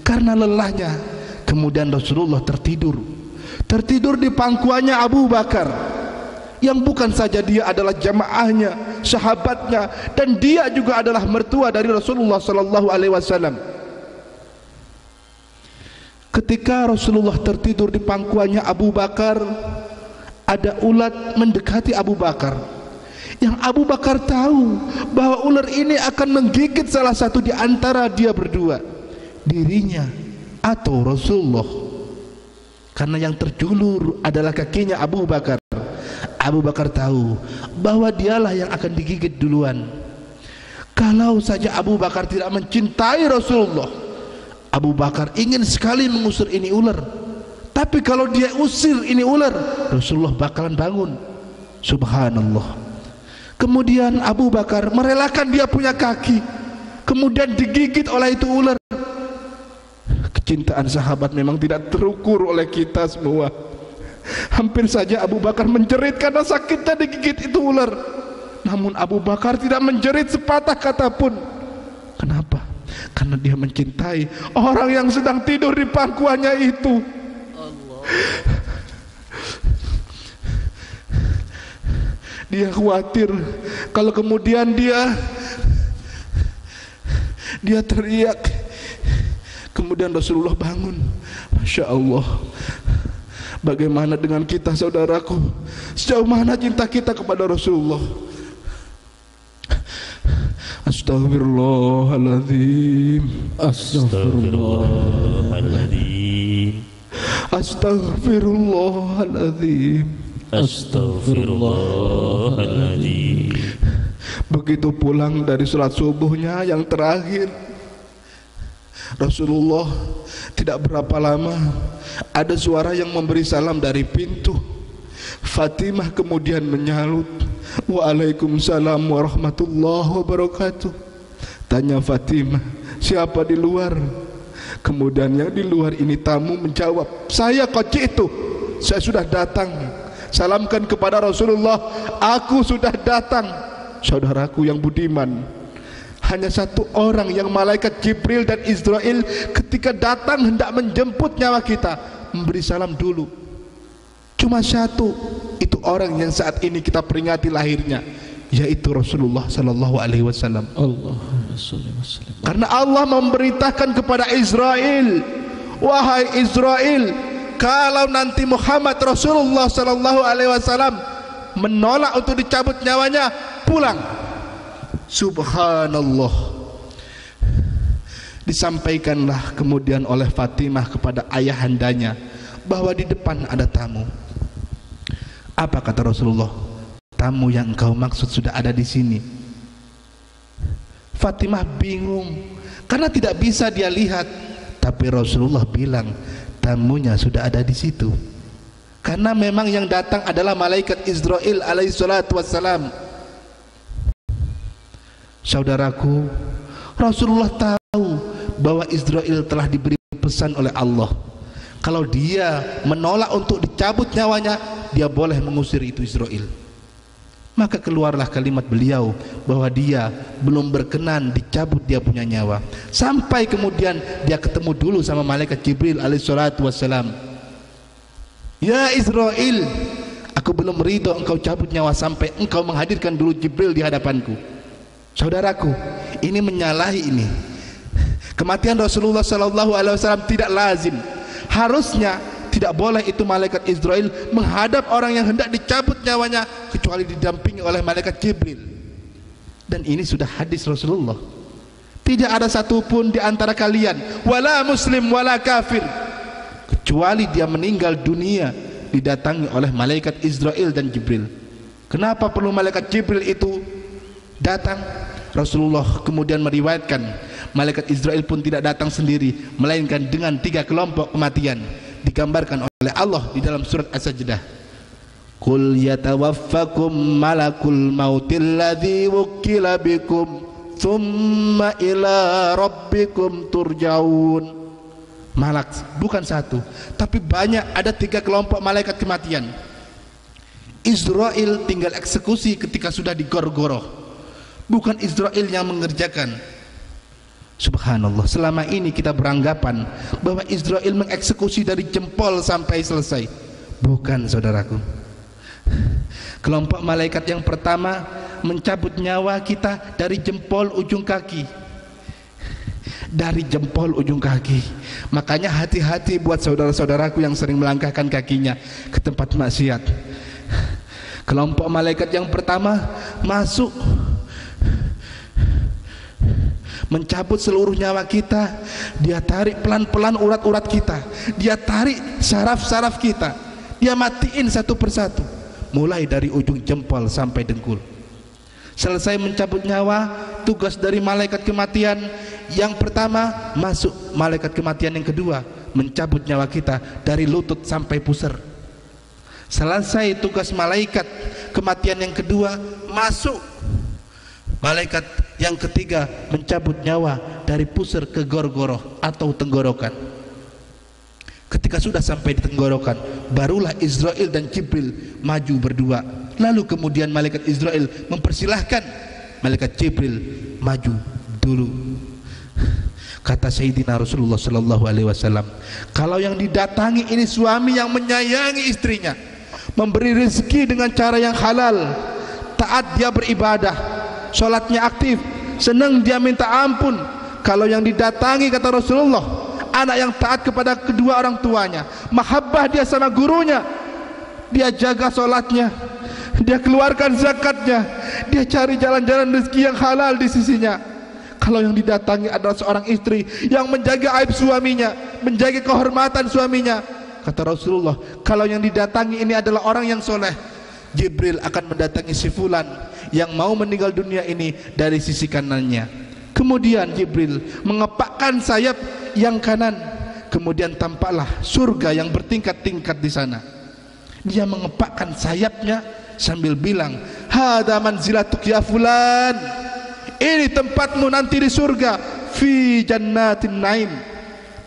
Speaker 6: karena lelahnya, kemudian Rasulullah tertidur di pangkuannya Abu Bakar, yang bukan saja dia adalah jamaahnya, sahabatnya, dan dia juga adalah mertua dari Rasulullah Sallallahu Alaihi Wasallam. Ketika Rasulullah tertidur di pangkuannya Abu Bakar, ada ulat mendekati Abu Bakar. Yang Abu Bakar tahu bahwa ular ini akan menggigit salah satu di antara dia berdua, dirinya atau Rasulullah. Karena yang terjulur adalah kakinya Abu Bakar. Abu Bakar tahu bahwa dialah yang akan digigit duluan. Kalau saja Abu Bakar tidak mencintai Rasulullah, Abu Bakar ingin sekali mengusir ini ular. Tapi kalau dia usir ini ular, Rasulullah bakalan bangun. Subhanallah. Kemudian Abu Bakar merelakan dia punya kaki, kemudian digigit oleh itu ular. Kecintaan sahabat memang tidak terukur oleh kita semua. Hampir saja Abu Bakar menjerit karena sakitnya digigit itu ular. Namun Abu Bakar tidak menjerit sepatah kata pun. Kenapa? Karena dia mencintai orang yang sedang tidur di pangkuannya itu. Dia khawatir kalau kemudian dia teriak, kemudian Rasulullah bangun. Masya Allah, bagaimana dengan kita saudaraku? Sejauh mana cinta kita kepada Rasulullah? Astaghfirullahaladzim,
Speaker 7: Astaghfirullahaladzim,
Speaker 6: Astaghfirullahaladzim,
Speaker 7: Astaghfirullahaladzim.
Speaker 6: Begitu pulang dari sholat subuhnya yang terakhir, Rasulullah tidak berapa lama ada suara yang memberi salam dari pintu. Fatimah kemudian menyalut, "Waalaikumsalam warahmatullahi wabarakatuh." Tanya Fatimah, "Siapa di luar?" Kemudian yang di luar ini tamu menjawab, "Saya Qaci itu, saya sudah datang. Salamkan kepada Rasulullah, aku sudah datang." Saudaraku yang budiman, hanya satu orang yang malaikat Jibril dan Israel ketika datang hendak menjemput nyawa kita memberi salam dulu. Cuma satu, itu orang yang saat ini kita peringati lahirnya, yaitu Rasulullah sallallahu alaihi wasallam. Karena Allah memberitakan kepada Israel, "Wahai Israel, kalau nanti Muhammad Rasulullah sallallahu alaihi wasallam menolak untuk dicabut nyawanya, pulang." Subhanallah. Disampaikanlah kemudian oleh Fatimah kepada ayahandanya bahwa di depan ada tamu. Apa kata Rasulullah? "Tamu yang engkau maksud sudah ada di sini." Fatimah bingung karena tidak bisa dia lihat, tapi Rasulullah bilang tamunya sudah ada di situ. Karena memang yang datang adalah malaikat Israel alaihi salatu wassalam. Saudaraku, Rasulullah tahu bahwa Israel telah diberi pesan oleh Allah. Kalau dia menolak untuk dicabut nyawanya, dia boleh mengusir itu Israel. Maka keluarlah kalimat beliau bahwa dia belum berkenan dicabut dia punya nyawa, sampai kemudian dia ketemu dulu sama malaikat Jibril alaihi salatu wassalam. "Ya Israel, aku belum ridho engkau cabut nyawa sampai engkau menghadirkan dulu Jibril di hadapanku." Saudaraku, ini menyalahi ini. Kematian Rasulullah sallallahu alaihi wasallam tidak lazim. Harusnya tidak boleh itu malaikat Israel menghadap orang yang hendak dicabut nyawanya kecuali didampingi oleh malaikat Jibril. Dan ini sudah hadis Rasulullah. Tidak ada satupun di antara kalian, wala muslim wala kafir, kecuali dia meninggal dunia didatangi oleh malaikat Israel dan Jibril. Kenapa perlu malaikat Jibril itu datang? Rasulullah kemudian meriwayatkan malaikat Israel pun tidak datang sendiri, melainkan dengan 3 kelompok kematian digambarkan oleh Allah di dalam surat As-Sajdah. "Qul yatawaffakum malakul mautil ladzi wukkila bikum tsumma ila rabbikum turja'un." Malak bukan satu, tapi banyak, ada 3 kelompok malaikat kematian. Israel tinggal eksekusi ketika sudah digor-goroh, bukan Israel yang mengerjakan. Subhanallah, selama ini kita beranggapan bahwa Israel mengeksekusi dari jempol sampai selesai. Bukan, saudaraku. Kelompok malaikat yang pertama mencabut nyawa kita dari jempol ujung kaki. Dari jempol ujung kaki. Makanya hati-hati buat saudara-saudaraku yang sering melangkahkan kakinya ke tempat maksiat. Kelompok malaikat yang pertama masuk mencabut seluruh nyawa kita. Dia tarik pelan-pelan urat-urat kita, dia tarik saraf-saraf kita, dia matiin satu persatu, mulai dari ujung jempol sampai dengkul. Selesai mencabut nyawa, tugas dari malaikat kematian yang pertama masuk, malaikat kematian yang kedua mencabut nyawa kita dari lutut sampai pusar. Selesai tugas malaikat kematian yang kedua, masuk malaikat yang ketiga mencabut nyawa dari pusar ke gorgoroh atau tenggorokan. Ketika sudah sampai di tenggorokan, barulah Israel dan Jibril maju berdua. Lalu kemudian malaikat Israel mempersilahkan malaikat Jibril maju dulu. Kata Sayyidina Rasulullah sallallahu alaihi wasallam, kalau yang didatangi ini suami yang menyayangi istrinya, memberi rezeki dengan cara yang halal, taat dia beribadah, sholatnya aktif, senang dia minta ampun. Kalau yang didatangi, kata Rasulullah, anak yang taat kepada kedua orang tuanya, mahabbah dia sama gurunya, dia jaga sholatnya, dia keluarkan zakatnya, dia cari jalan-jalan rezeki yang halal di sisinya. Kalau yang didatangi adalah seorang istri yang menjaga aib suaminya, menjaga kehormatan suaminya, kata Rasulullah, kalau yang didatangi ini adalah orang yang soleh, Jibril akan mendatangi si fulan yang mau meninggal dunia ini dari sisi kanannya. Kemudian Jibril mengepakkan sayap yang kanan, kemudian tampaklah surga yang bertingkat-tingkat di sana. Dia mengepakkan sayapnya sambil bilang, hada manzilatuk ya fulan, ini tempatmu nanti di surga, fi jannatin naim,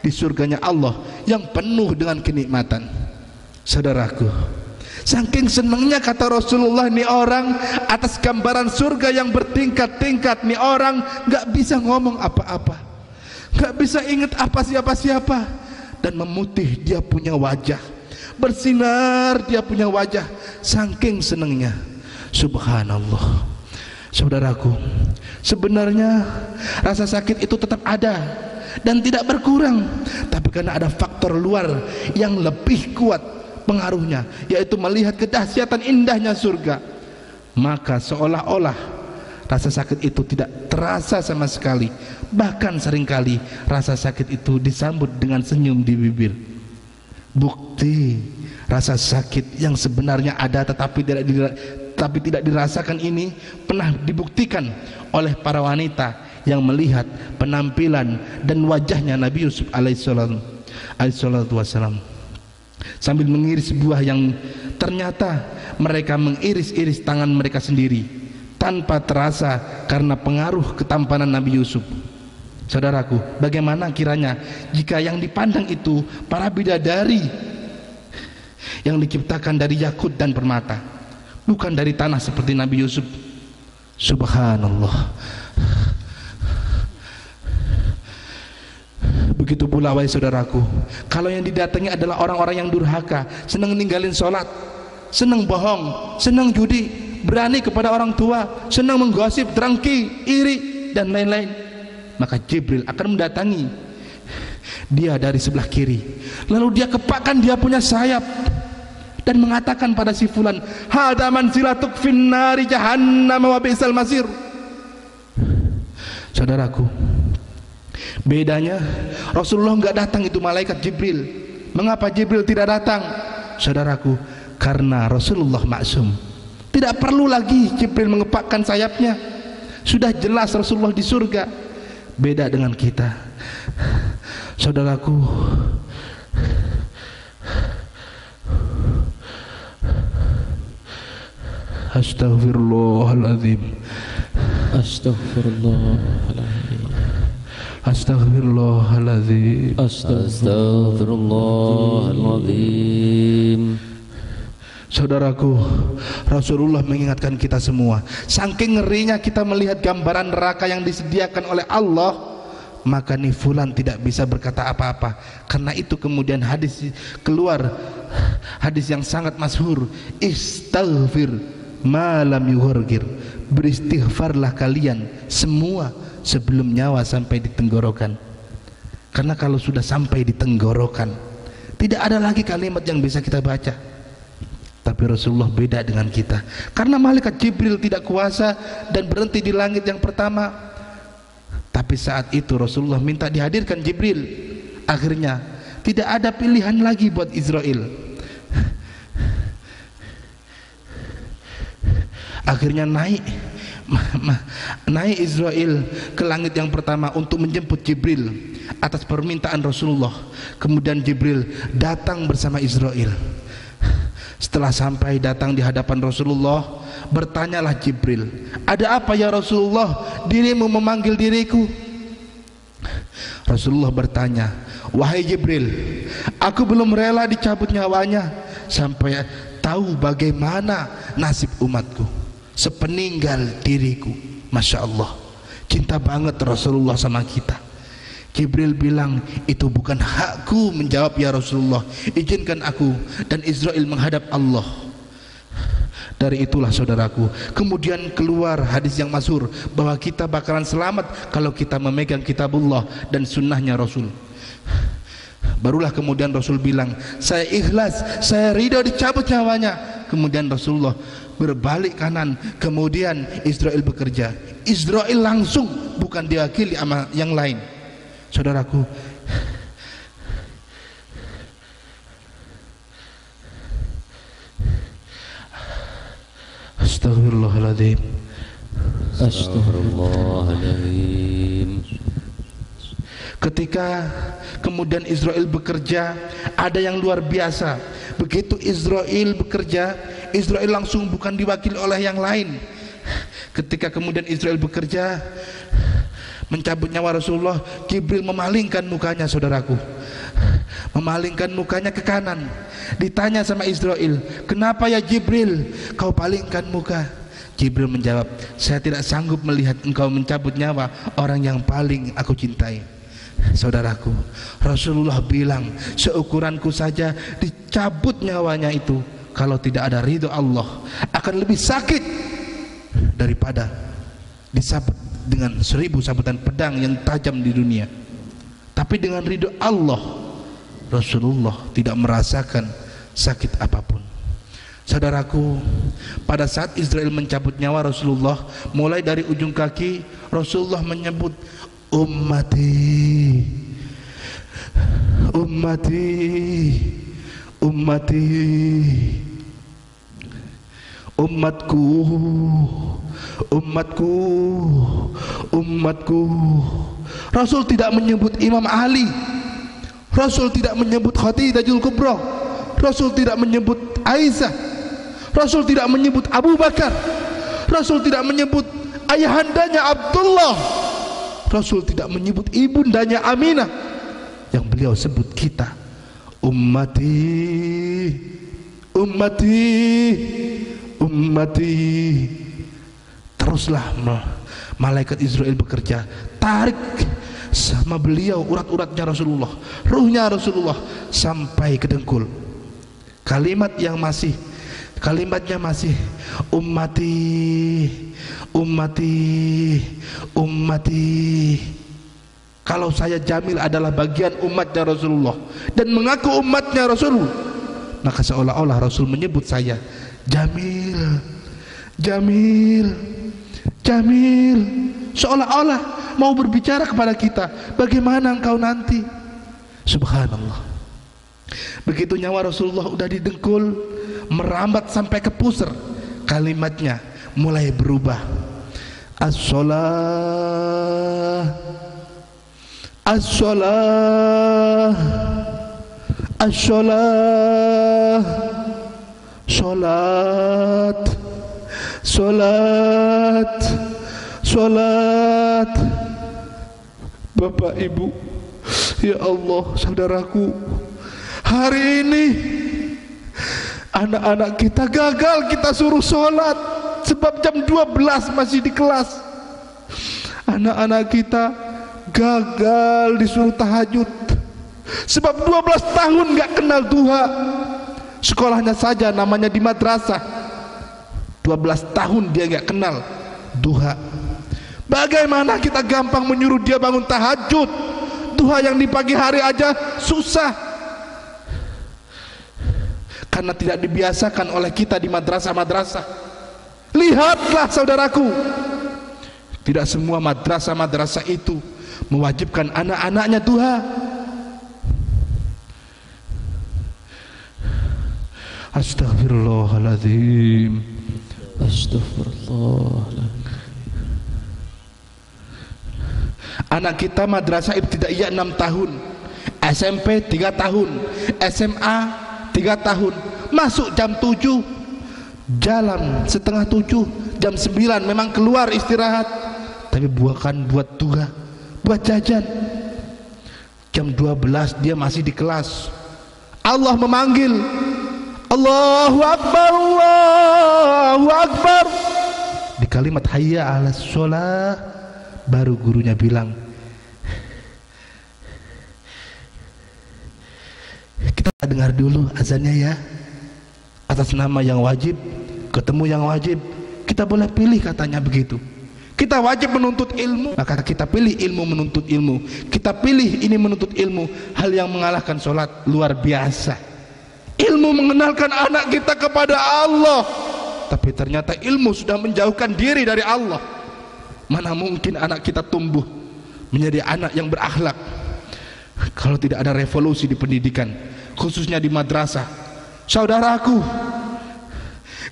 Speaker 6: di surganya Allah yang penuh dengan kenikmatan. Saudaraku, saking senangnya kata Rasulullah, nih orang atas gambaran surga yang bertingkat-tingkat, nih orang gak bisa ngomong apa-apa, gak bisa ingat apa siapa-siapa, dan memutih dia punya wajah, bersinar dia punya wajah, saking senangnya. Subhanallah. Saudaraku, sebenarnya rasa sakit itu tetap ada dan tidak berkurang, tapi karena ada faktor luar yang lebih kuat pengaruhnya, yaitu melihat kedahsyatan indahnya surga, maka seolah-olah rasa sakit itu tidak terasa sama sekali. Bahkan seringkali rasa sakit itu disambut dengan senyum di bibir. Bukti rasa sakit yang sebenarnya ada tetapi tidak dirasakan ini pernah dibuktikan oleh para wanita yang melihat penampilan dan wajahnya Nabi Yusuf alaihissalatu wassalam sambil mengiris buah yang ternyata mereka mengiris-iris tangan mereka sendiri tanpa terasa karena pengaruh ketampanan Nabi Yusuf. Saudaraku, bagaimana kiranya jika yang dipandang itu para bidadari yang diciptakan dari yakut dan permata, bukan dari tanah seperti Nabi Yusuf. Subhanallah. Begitu pula wahai saudaraku, kalau yang didatangi adalah orang-orang yang durhaka, senang ninggalin sholat, senang bohong, senang judi, berani kepada orang tua, senang menggosip, drengki, iri, dan lain-lain, maka Jibril akan mendatangi dia dari sebelah kiri, lalu dia kepakkan dia punya sayap dan mengatakan pada si fulan, hada manzilatuk finnari jahannam wa bi'sal masir. Saudaraku, bedanya Rasulullah enggak datang, itu malaikat Jibril. Mengapa Jibril tidak datang? Saudaraku, karena Rasulullah maksum, tidak perlu lagi Jibril mengepakkan sayapnya, sudah jelas Rasulullah di surga. Beda dengan kita, saudaraku. Astaghfirullahaladzim.
Speaker 2: Astaghfirullahaladzim.
Speaker 6: Astaghfirullahaladzim.
Speaker 2: Astaghfirullahaladzim.
Speaker 6: Saudaraku, Rasulullah mengingatkan kita semua, saking ngerinya kita melihat gambaran neraka yang disediakan oleh Allah, maka nih fulan tidak bisa berkata apa-apa. Karena itu kemudian hadis keluar, hadis yang sangat masyhur, istaghfir malam yuhurgir, beristighfarlah kalian semua sebelum nyawa sampai di tenggorokan. Karena kalau sudah sampai di tenggorokan, tidak ada lagi kalimat yang bisa kita baca. Tapi Rasulullah beda dengan kita, karena malaikat Jibril tidak kuasa dan berhenti di langit yang pertama. Tapi saat itu Rasulullah minta dihadirkan Jibril. Akhirnya tidak ada pilihan lagi buat Israel. Akhirnya naik Israel ke langit yang pertama untuk menjemput Jibril atas permintaan Rasulullah. Kemudian Jibril datang bersama Israel. Setelah sampai datang di hadapan Rasulullah, bertanyalah Jibril, ada apa ya Rasulullah, dirimu memanggil diriku? Rasulullah bertanya, wahai Jibril, aku belum rela dicabut nyawanya sampai tahu bagaimana nasib umatku sepeninggal diriku. Masya Allah, cinta banget Rasulullah sama kita. Jibril bilang, itu bukan hakku menjawab ya Rasulullah, izinkan aku dan Israel menghadap Allah. Dari itulah saudaraku, kemudian keluar hadis yang masyhur bahwa kita bakalan selamat kalau kita memegang kitabullah dan sunnahnya Rasul. Barulah kemudian Rasul bilang, saya ikhlas, saya ridho dicabut nyawanya. Kemudian Rasulullah berbalik kanan, kemudian Israel bekerja. Israel langsung, bukan diwakili sama yang lain. Saudaraku, Astagfirullahaladzim.
Speaker 2: Astagfirullahaladzim.
Speaker 6: Ketika kemudian Israel bekerja, ada yang luar biasa. Begitu Israel bekerja, Israel langsung, bukan diwakili oleh yang lain. Ketika kemudian Israel bekerja mencabut nyawa Rasulullah, Jibril memalingkan mukanya saudaraku, memalingkan mukanya ke kanan. Ditanya sama Israel, kenapa ya Jibril kau palingkan muka? Jibril menjawab, saya tidak sanggup melihat engkau mencabut nyawa orang yang paling aku cintai. Saudaraku, Rasulullah bilang, seukuranku saja dicabut nyawanya itu, kalau tidak ada ridho Allah akan lebih sakit daripada disabut dengan 1000 sabetan pedang yang tajam di dunia. Tapi dengan ridho Allah, Rasulullah tidak merasakan sakit apapun. Saudaraku, pada saat Israel mencabut nyawa Rasulullah, mulai dari ujung kaki Rasulullah menyebut, ummati, ummati, ummati, umatku, umatku, umatku. Rasul tidak menyebut Imam Ali, Rasul tidak menyebut Khadijatul Kubra, Rasul tidak menyebut Aisyah, Rasul tidak menyebut Abu Bakar, Rasul tidak menyebut ayahandanya Abdullah, Rasul tidak menyebut ibundanya Aminah. Yang beliau sebut kita, ummati, ummati, ummati. Teruslah malaikat Israel bekerja, tarik sama beliau urat-uratnya Rasulullah, ruhnya Rasulullah sampai ke dengkul. Kalimatnya masih ummati, ummati, ummati. Kalau saya Jamil adalah bagian umatnya Rasulullah dan mengaku umatnya Rasul, maka seolah-olah Rasul menyebut saya Jamil, Jamil, Jamil, seolah-olah mau berbicara kepada kita, bagaimana engkau nanti. Subhanallah. Begitu nyawa Rasulullah udah didengkul, merambat sampai ke pusar, kalimatnya mulai berubah. As-salah, as-salah, as-salah, salat, salat, salat. Bapak Ibu, ya Allah, saudaraku, hari ini anak-anak kita gagal kita suruh sholat sebab jam 12 masih di kelas. Anak-anak kita gagal disuruh tahajud sebab 12 tahun gak kenal duha. Sekolahnya saja namanya di madrasah, 12 tahun dia gak kenal duha. Bagaimana kita gampang menyuruh dia bangun tahajud, duha yang di pagi hari aja susah, karena tidak dibiasakan oleh kita di madrasah-madrasah. Lihatlah saudaraku, tidak semua madrasah-madrasah itu mewajibkan anak-anaknya duha. Astagfirullahaladzim, astagfirullahaladzim. Anak kita madrasah ibtidaiyah 6 tahun, SMP 3 tahun, SMA 3 tahun, masuk jam 7, jalan setengah 7, jam 9 memang keluar istirahat, tapi bukan buat duha, buat jajan. Jam 12 dia masih di kelas. Allah memanggil, Allahu Akbar, Allahu Akbar. Di kalimat hayya 'alas shalah baru gurunya bilang, kita dengar dulu azannya ya. Atas nama yang wajib, ketemu yang wajib, kita boleh pilih, katanya begitu. Kita wajib menuntut ilmu, maka kita pilih ilmu menuntut ilmu. Kita pilih ini menuntut ilmu, hal yang mengalahkan sholat. Luar biasa. Ilmu mengenalkan anak kita kepada Allah, tapi ternyata ilmu sudah menjauhkan diri dari Allah. Mana mungkin anak kita tumbuh menjadi anak yang berakhlak kalau tidak ada revolusi di pendidikan, khususnya di madrasah. Saudaraku,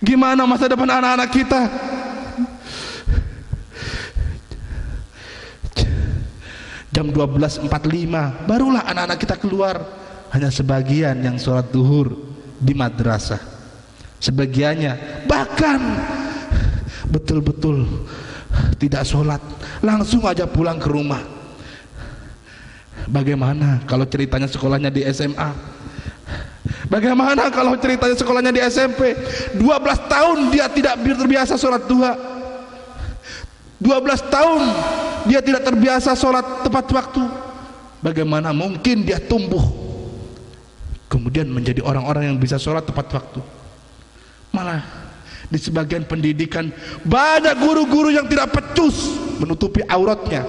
Speaker 6: gimana masa depan anak-anak kita? Jam 12.45 barulah anak-anak kita keluar. Hanya sebagian yang sholat duhur di madrasah, sebagiannya bahkan betul-betul tidak sholat, langsung aja pulang ke rumah. Bagaimana kalau ceritanya sekolahnya di SMA? Bagaimana kalau ceritanya sekolahnya di SMP? 12 tahun dia tidak terbiasa sholat duha, 12 tahun dia tidak terbiasa sholat tepat waktu. Bagaimana mungkin dia tumbuh kemudian menjadi orang-orang yang bisa sholat tepat waktu? Malah di sebagian pendidikan banyak guru-guru yang tidak pecus menutupi auratnya,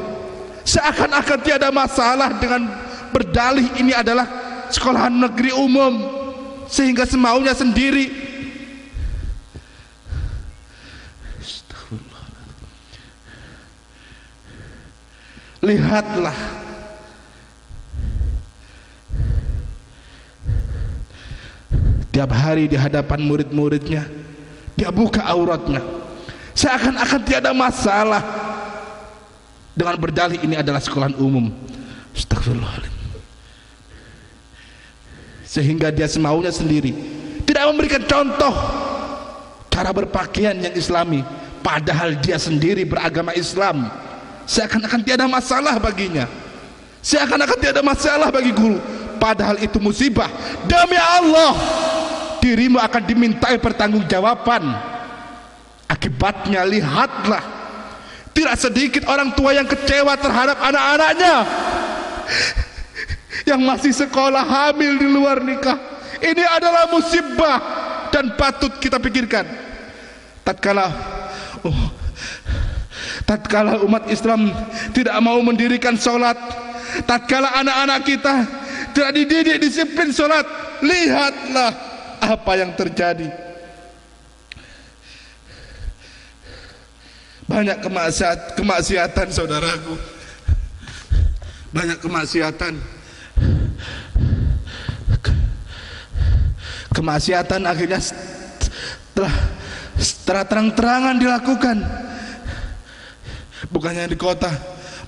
Speaker 6: seakan-akan tiada masalah dengan berdalih ini adalah sekolahan negeri umum, sehingga semaunya sendiri. Lihatlah tiap hari di hadapan murid-muridnya dia buka auratnya, seakan-akan tiada masalah dengan berdalih ini adalah sekolahan umum. Astagfirullahaladzim. Sehingga dia semaunya sendiri, tidak memberikan contoh cara berpakaian yang islami, padahal dia sendiri beragama Islam. Seakan-akan tiada masalah baginya, seakan-akan tiada masalah bagi guru, padahal itu musibah. Demi Allah, dirimu akan dimintai pertanggungjawaban. Akibatnya lihatlah, tidak sedikit orang tua yang kecewa terhadap anak-anaknya yang masih sekolah, hamil di luar nikah. Ini adalah musibah dan patut kita pikirkan. Tatkala umat Islam tidak mau mendirikan sholat, tatkala anak-anak kita tidak dididik disiplin sholat, lihatlah apa yang terjadi. Banyak kemaksiatan saudaraku, banyak kemaksiatan. Kemaksiatan akhirnya setelah terang-terangan dilakukan, bukannya di kota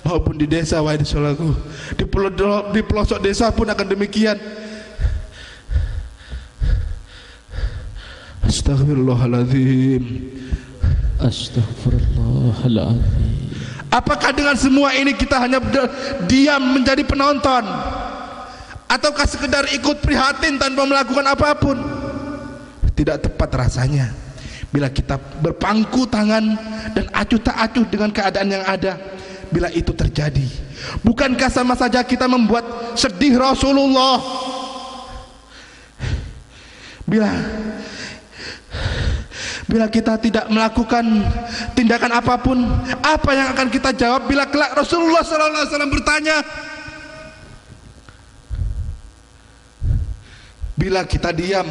Speaker 6: maupun di desa, wahai saudaraku, di pelosok desa pun akan demikian. Astagfirullahaladzim.
Speaker 2: Astagfirullahaladzim.
Speaker 6: Apakah dengan semua ini kita hanya diam menjadi penonton, ataukah sekedar ikut prihatin tanpa melakukan apapun? Tidak tepat rasanya bila kita berpangku tangan dan acuh tak acuh dengan keadaan yang ada. Bila itu terjadi, bukankah sama saja kita membuat sedih Rasulullah? Bila kita tidak melakukan tindakan apapun, apa yang akan kita jawab bila kelak Rasulullah SAW bertanya? Bila kita diam,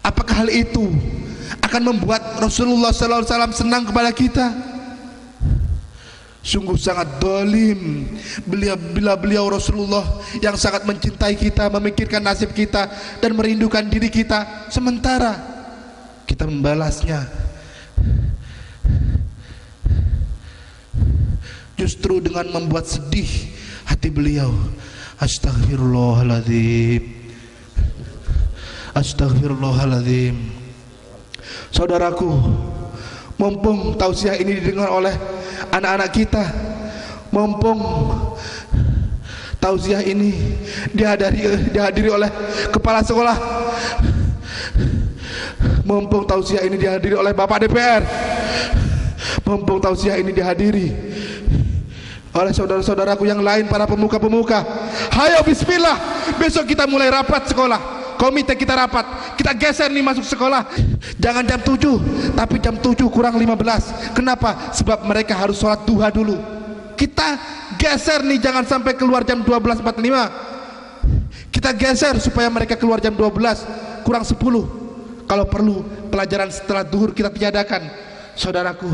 Speaker 6: apakah hal itu akan membuat Rasulullah SAW senang kepada kita? Sungguh sangat dolim bila beliau Rasulullah yang sangat mencintai kita, memikirkan nasib kita dan merindukan diri kita, sementara kita membalasnya justru dengan membuat sedih hati beliau. Astagfirullahaladzim. Astagfirullahaladzim. Saudaraku, mumpung tausiah ini didengar oleh anak-anak kita, mumpung tausiah ini dihadiri oleh kepala sekolah. Mumpung tausiah ini dihadiri oleh Bapak DPR, mumpung tausiah ini dihadiri oleh saudara-saudaraku yang lain, para pemuka-pemuka, hayo bismillah, besok kita mulai rapat sekolah, komite kita rapat, kita geser nih masuk sekolah, jangan jam 7 tapi jam 7 kurang 15. Kenapa? Sebab mereka harus sholat duha dulu. Kita geser nih, jangan sampai keluar jam 12.45, kita geser supaya mereka keluar jam 12 kurang 10. Kalau perlu pelajaran setelah duhur kita tiadakan. Saudaraku,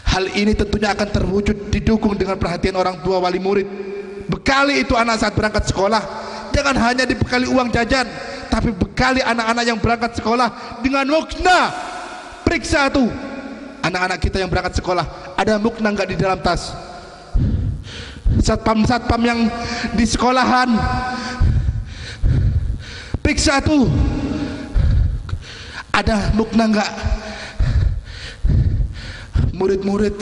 Speaker 6: hal ini tentunya akan terwujud didukung dengan perhatian orang tua wali murid. Bekali itu anak saat berangkat sekolah, jangan hanya dibekali uang jajan, tapi bekali anak-anak yang berangkat sekolah dengan mukna. Periksa tuh anak-anak kita yang berangkat sekolah, ada mukna nggak di dalam tas? Satpam-satpam yang di sekolahan, periksa tuh ada mukna nggak? Murid-murid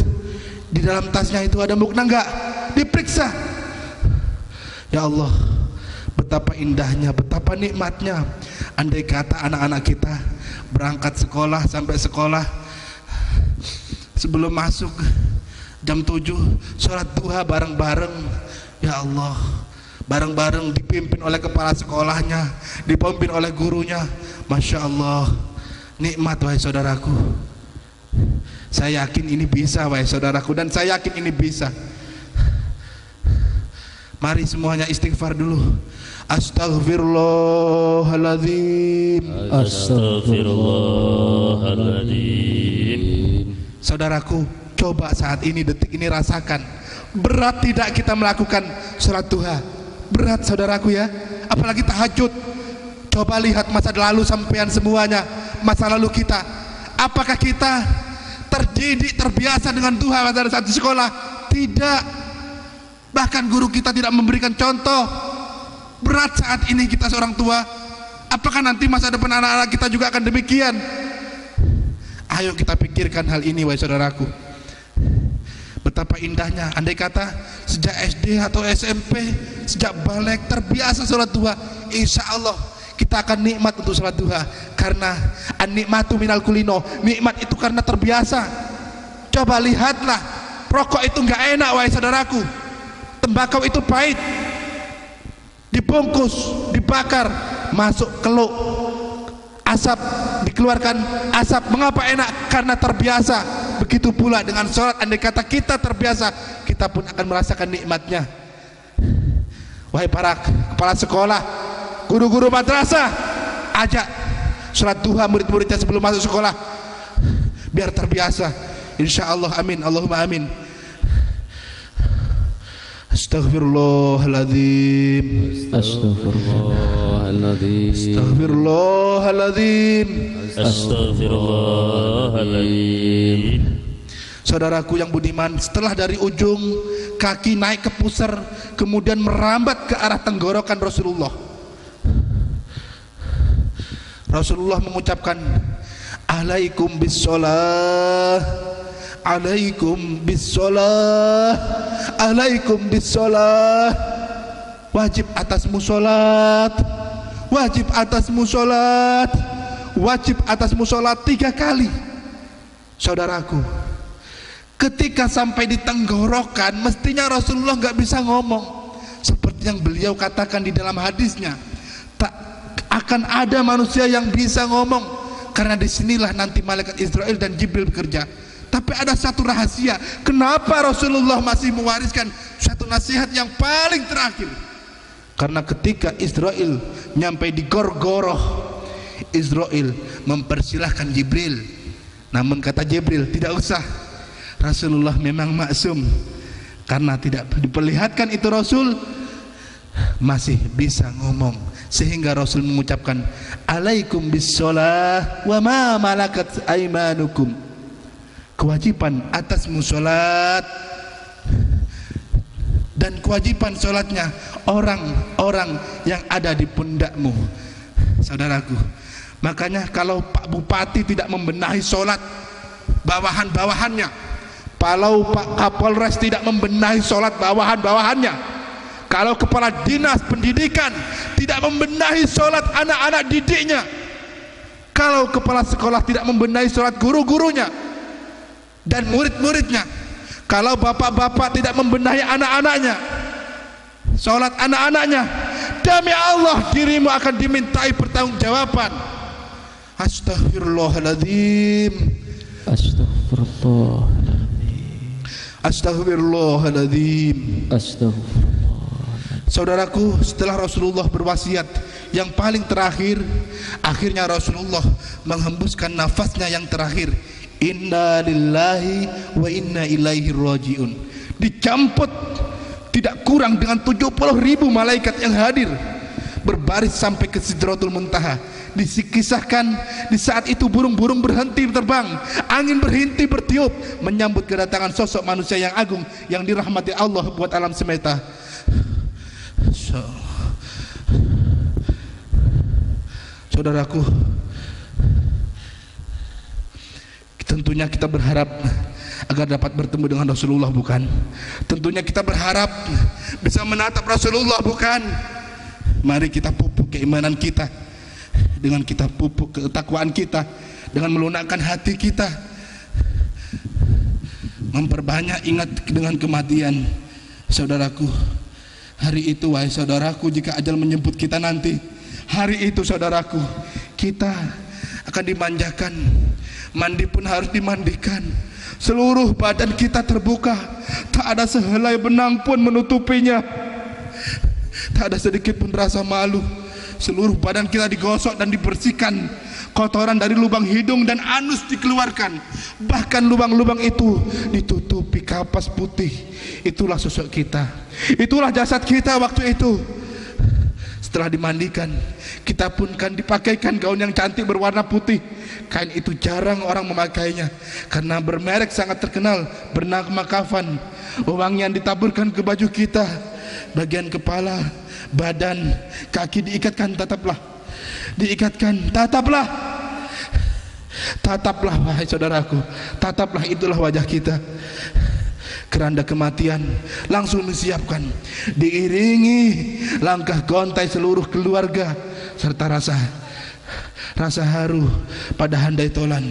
Speaker 6: di dalam tasnya itu ada mukna enggak? Diperiksa. Ya Allah, betapa indahnya, betapa nikmatnya andai kata anak-anak kita berangkat sekolah, sampai sekolah sebelum masuk jam 7 sholat duha bareng-bareng. Ya Allah, bareng-bareng dipimpin oleh kepala sekolahnya, dipimpin oleh gurunya. Masya Allah, nikmat wahai saudaraku. Saya yakin ini bisa wahai saudaraku, dan saya yakin ini bisa. Mari semuanya istighfar dulu. Astaghfirullahaladzim.
Speaker 7: Astaghfirullahaladzim.
Speaker 6: Saudaraku, coba saat ini, detik ini rasakan, berat tidak kita melakukan sholat duha? Berat saudaraku ya, apalagi tahajud. Coba lihat masa lalu sampean semuanya, masa lalu kita. Apakah kita terdidik, terbiasa dengan duha pada saat di sekolah? Tidak. Bahkan guru kita tidak memberikan contoh. Berat saat ini kita seorang tua. Apakah nanti masa depan anak-anak kita juga akan demikian? Ayo kita pikirkan hal ini wahai saudaraku. Betapa indahnya andai kata sejak SD atau SMP, sejak balik terbiasa sholat duha, insya Allah kita akan nikmat untuk sholat duha. Karena an-nikmatu minal kulino, nikmat itu karena terbiasa. Coba lihatlah, rokok itu nggak enak wahai saudaraku, tembakau itu pahit, dibungkus, dibakar, masuk keluk, asap dikeluarkan, asap. Mengapa enak? Karena terbiasa. Begitu pula dengan sholat, andai kata kita terbiasa, kita pun akan merasakan nikmatnya. Wahai para kepala sekolah, guru-guru madrasah, ajak sholat duha murid-muridnya sebelum masuk sekolah, biar terbiasa. Insya Allah, amin, Allahumma amin. Astaghfirullahaladzim.
Speaker 3: Astaghfirullahaladzim.
Speaker 6: Astaghfirullahaladzim.
Speaker 7: Astaghfirullahaladzim.
Speaker 6: Saudaraku yang budiman, setelah dari ujung kaki naik ke pusar, kemudian merambat ke arah tenggorokan Rasulullah. Rasulullah mengucapkan, alaikum bissolah, alaikum bissolah, alaikum bissolah. Wajib atasmu sholat, wajib atasmu sholat, wajib atasmu sholat 3 kali. Saudaraku, ketika sampai di tenggorokan, mestinya Rasulullah nggak bisa ngomong. Seperti yang beliau katakan di dalam hadisnya, tak akan ada manusia yang bisa ngomong, karena disinilah nanti malaikat Israel dan Jibril bekerja. Tapi ada satu rahasia, kenapa Rasulullah masih mewariskan satu nasihat yang paling terakhir. Karena ketika Israel nyampe di Gorgoroh, Israel mempersilahkan Jibril. Namun kata Jibril, tidak usah, Rasulullah memang maksum. Karena tidak diperlihatkan itu Rasul masih bisa ngomong, sehingga Rasul mengucapkan, alaikum bissolah wa ma malakat aimanukum. Kewajiban atasmu sholat, dan kewajiban sholatnya orang-orang yang ada di pundakmu. Saudaraku, makanya kalau Pak Bupati tidak membenahi sholat bawahan-bawahannya, kalau Pak Kapolres tidak membenahi sholat bawahan-bawahannya, Kalau kepala dinas pendidikan tidak membenahi sholat anak-anak didiknya, kalau kepala sekolah tidak membenahi sholat guru-gurunya dan murid-muridnya, kalau bapak-bapak tidak membenahi anak-anaknya, sholat anak-anaknya, demi Allah dirimu akan dimintai pertanggungjawaban. Astaghfirullahaladzim. Astaghfirullahaladzim. Saudaraku, setelah Rasulullah berwasiat yang paling terakhir, akhirnya Rasulullah menghembuskan nafasnya yang terakhir. Inna lillahi wa inna ilaihi rajiun. Dicamput tidak kurang dengan 70.000 malaikat yang hadir, berbaris sampai ke Sidratul Muntaha. Dikisahkan di saat itu burung-burung berhenti terbang, angin berhenti bertiup menyambut kedatangan sosok manusia yang agung yang dirahmati Allah buat alam semesta. Saudaraku, tentunya kita berharap agar dapat bertemu dengan Rasulullah, bukan? Tentunya kita berharap bisa menatap Rasulullah, bukan? Mari kita pupuk keimanan kita, dengan kita pupuk ketakwaan kita, dengan melunakkan hati kita, memperbanyak ingat dengan kematian. Saudaraku, hari itu wahai saudaraku, jika ajal menjemput kita nanti, hari itu saudaraku, kita akan dimanjakan. Mandi pun harus dimandikan, seluruh badan kita terbuka, tak ada sehelai benang pun menutupinya, tak ada sedikit pun rasa malu. Seluruh badan kita digosok dan dibersihkan, kotoran dari lubang hidung dan anus dikeluarkan, bahkan lubang-lubang itu ditutupi kapas putih. Itulah sosok kita, itulah jasad kita waktu itu. Setelah dimandikan, kita pun kan dipakaikan gaun yang cantik berwarna putih. Kain itu jarang orang memakainya karena bermerek sangat terkenal, bernama kafan. Wangian ditaburkan ke baju kita, bagian kepala, badan, kaki diikatkan, tataplah. Diikatkan, tataplah. Tataplah wahai saudaraku, tataplah, itulah wajah kita. Keranda kematian langsung disiapkan, diiringi langkah gontai seluruh keluarga serta rasa haru pada handai tolan.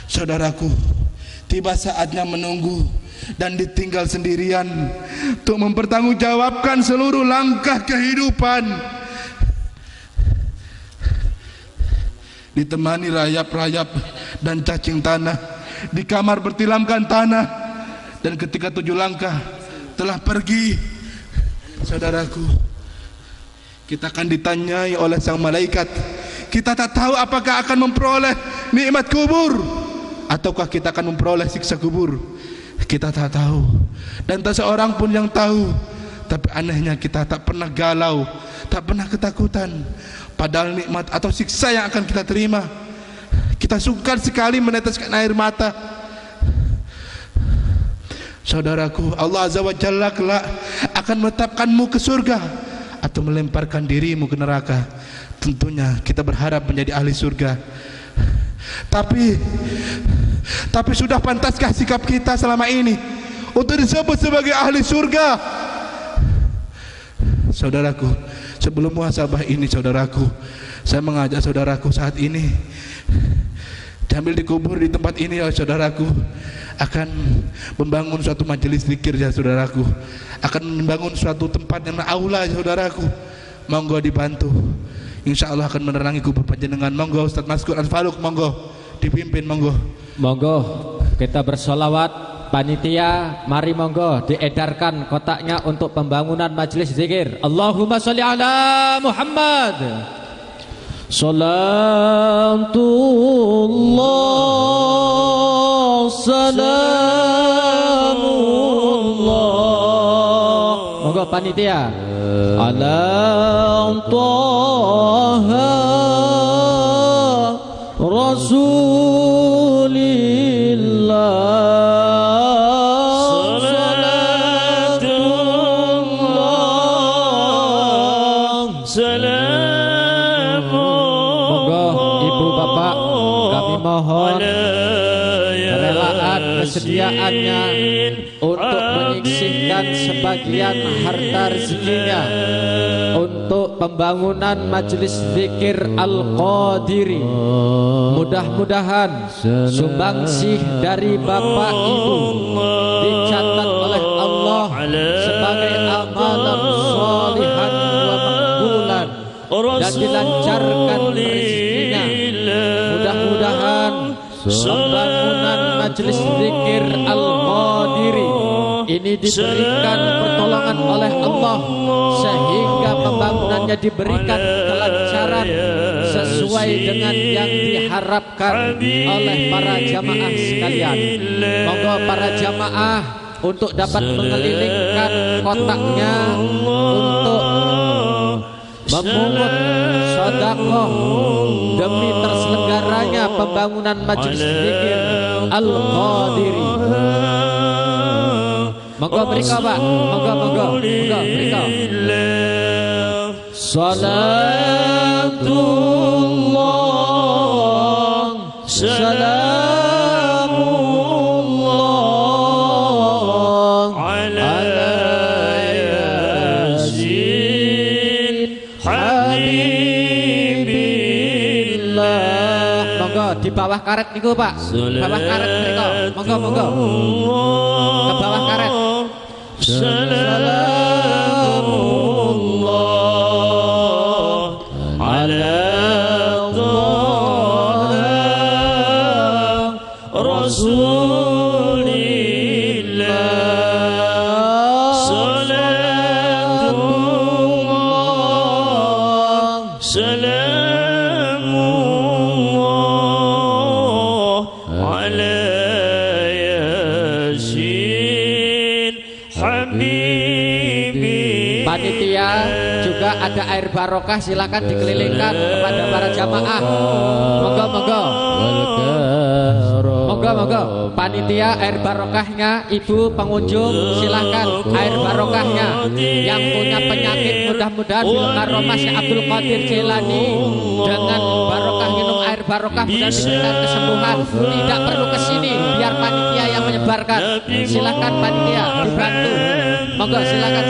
Speaker 6: Saudaraku, tiba saatnya menunggu dan ditinggal sendirian untuk mempertanggungjawabkan seluruh langkah kehidupan, ditemani rayap-rayap dan cacing tanah, di kamar bertilamkan tanah. Dan ketika 7 langkah telah pergi, saudaraku, kita akan ditanyai oleh sang malaikat. Kita tak tahu apakah akan memperoleh nikmat kubur ataukah kita akan memperoleh siksa kubur. Kita tak tahu, dan tak seorang pun yang tahu. Tapi anehnya kita tak pernah galau, tak pernah ketakutan. Padahal nikmat atau siksa yang akan kita terima, kita sukar sekali meneteskan air mata. Saudaraku, Allah Azza wa Jalla kelak akan menetapkanmu ke surga atau melemparkan dirimu ke neraka. Tentunya kita berharap menjadi ahli surga. Tapi sudah pantaskah sikap kita selama ini untuk disebut sebagai ahli surga? Saudaraku, sebelum muhasabah ini, saudaraku, saya mengajak saudaraku saat ini sambil dikubur di tempat ini, ya saudaraku, akan membangun suatu majelis zikir, ya saudaraku, akan membangun suatu tempat yang aula, ya saudaraku. Monggo dibantu, insya Allah akan menerangi kubur panjenengan. Monggo Ustaz Maskur Al-Faruq, monggo dipimpin, monggo. Monggo kita bersolawat. Panitia, mari monggo diedarkan kotaknya untuk pembangunan majelis zikir. Allahumma sholli ala Muhammad. Salatullah, salamullah. Monggo panitia. Ala Taha Rasulillah.
Speaker 3: kesediaannya untuk menyisihkan sebagian harta rezekinya untuk pembangunan majelis zikir Al-Qadiri. Mudah-mudahan sumbangsih dari Bapak Ibu dicatat oleh Allah sebagai amalan sholihan wa maqbulan dan dilancarkan rezekinya. Mudah-mudahan pembangunan majelis zikir Al-Qadiri ini diberikan pertolongan oleh Allah sehingga pembangunannya diberikan kelancaran sesuai dengan yang diharapkan oleh para jamaah sekalian. Monggo para jamaah untuk dapat mengelilingkan kotaknya untuk memungut sedekah demi terselenggaranya pembangunan majelis zikir Al-Qadiri. Monggo berikan Pak, monggo berikan. Salatullah salamullah ala yasin habibillah. Monggo di bawah karet niku Pak, bawah karet mriko. Monggo ke bawah karet. Salamullah ala Rasulillah. Salamullah salamullah ala yasin habibi. Panitia juga ada air barokah, silakan dikelilingkan kepada para jamaah. Monggo. Panitia air barokahnya, ibu pengunjung silakan air barokahnya. Yang punya penyakit mudah-mudahan karomah Syekh Abdul Qadir Jilani dengan barokah minum air barokah mudah diberikan kesembuhan. Tidak perlu kesini, biar panitia yang menyebarkan. Silakan panitia dibantu. Monggo silakan.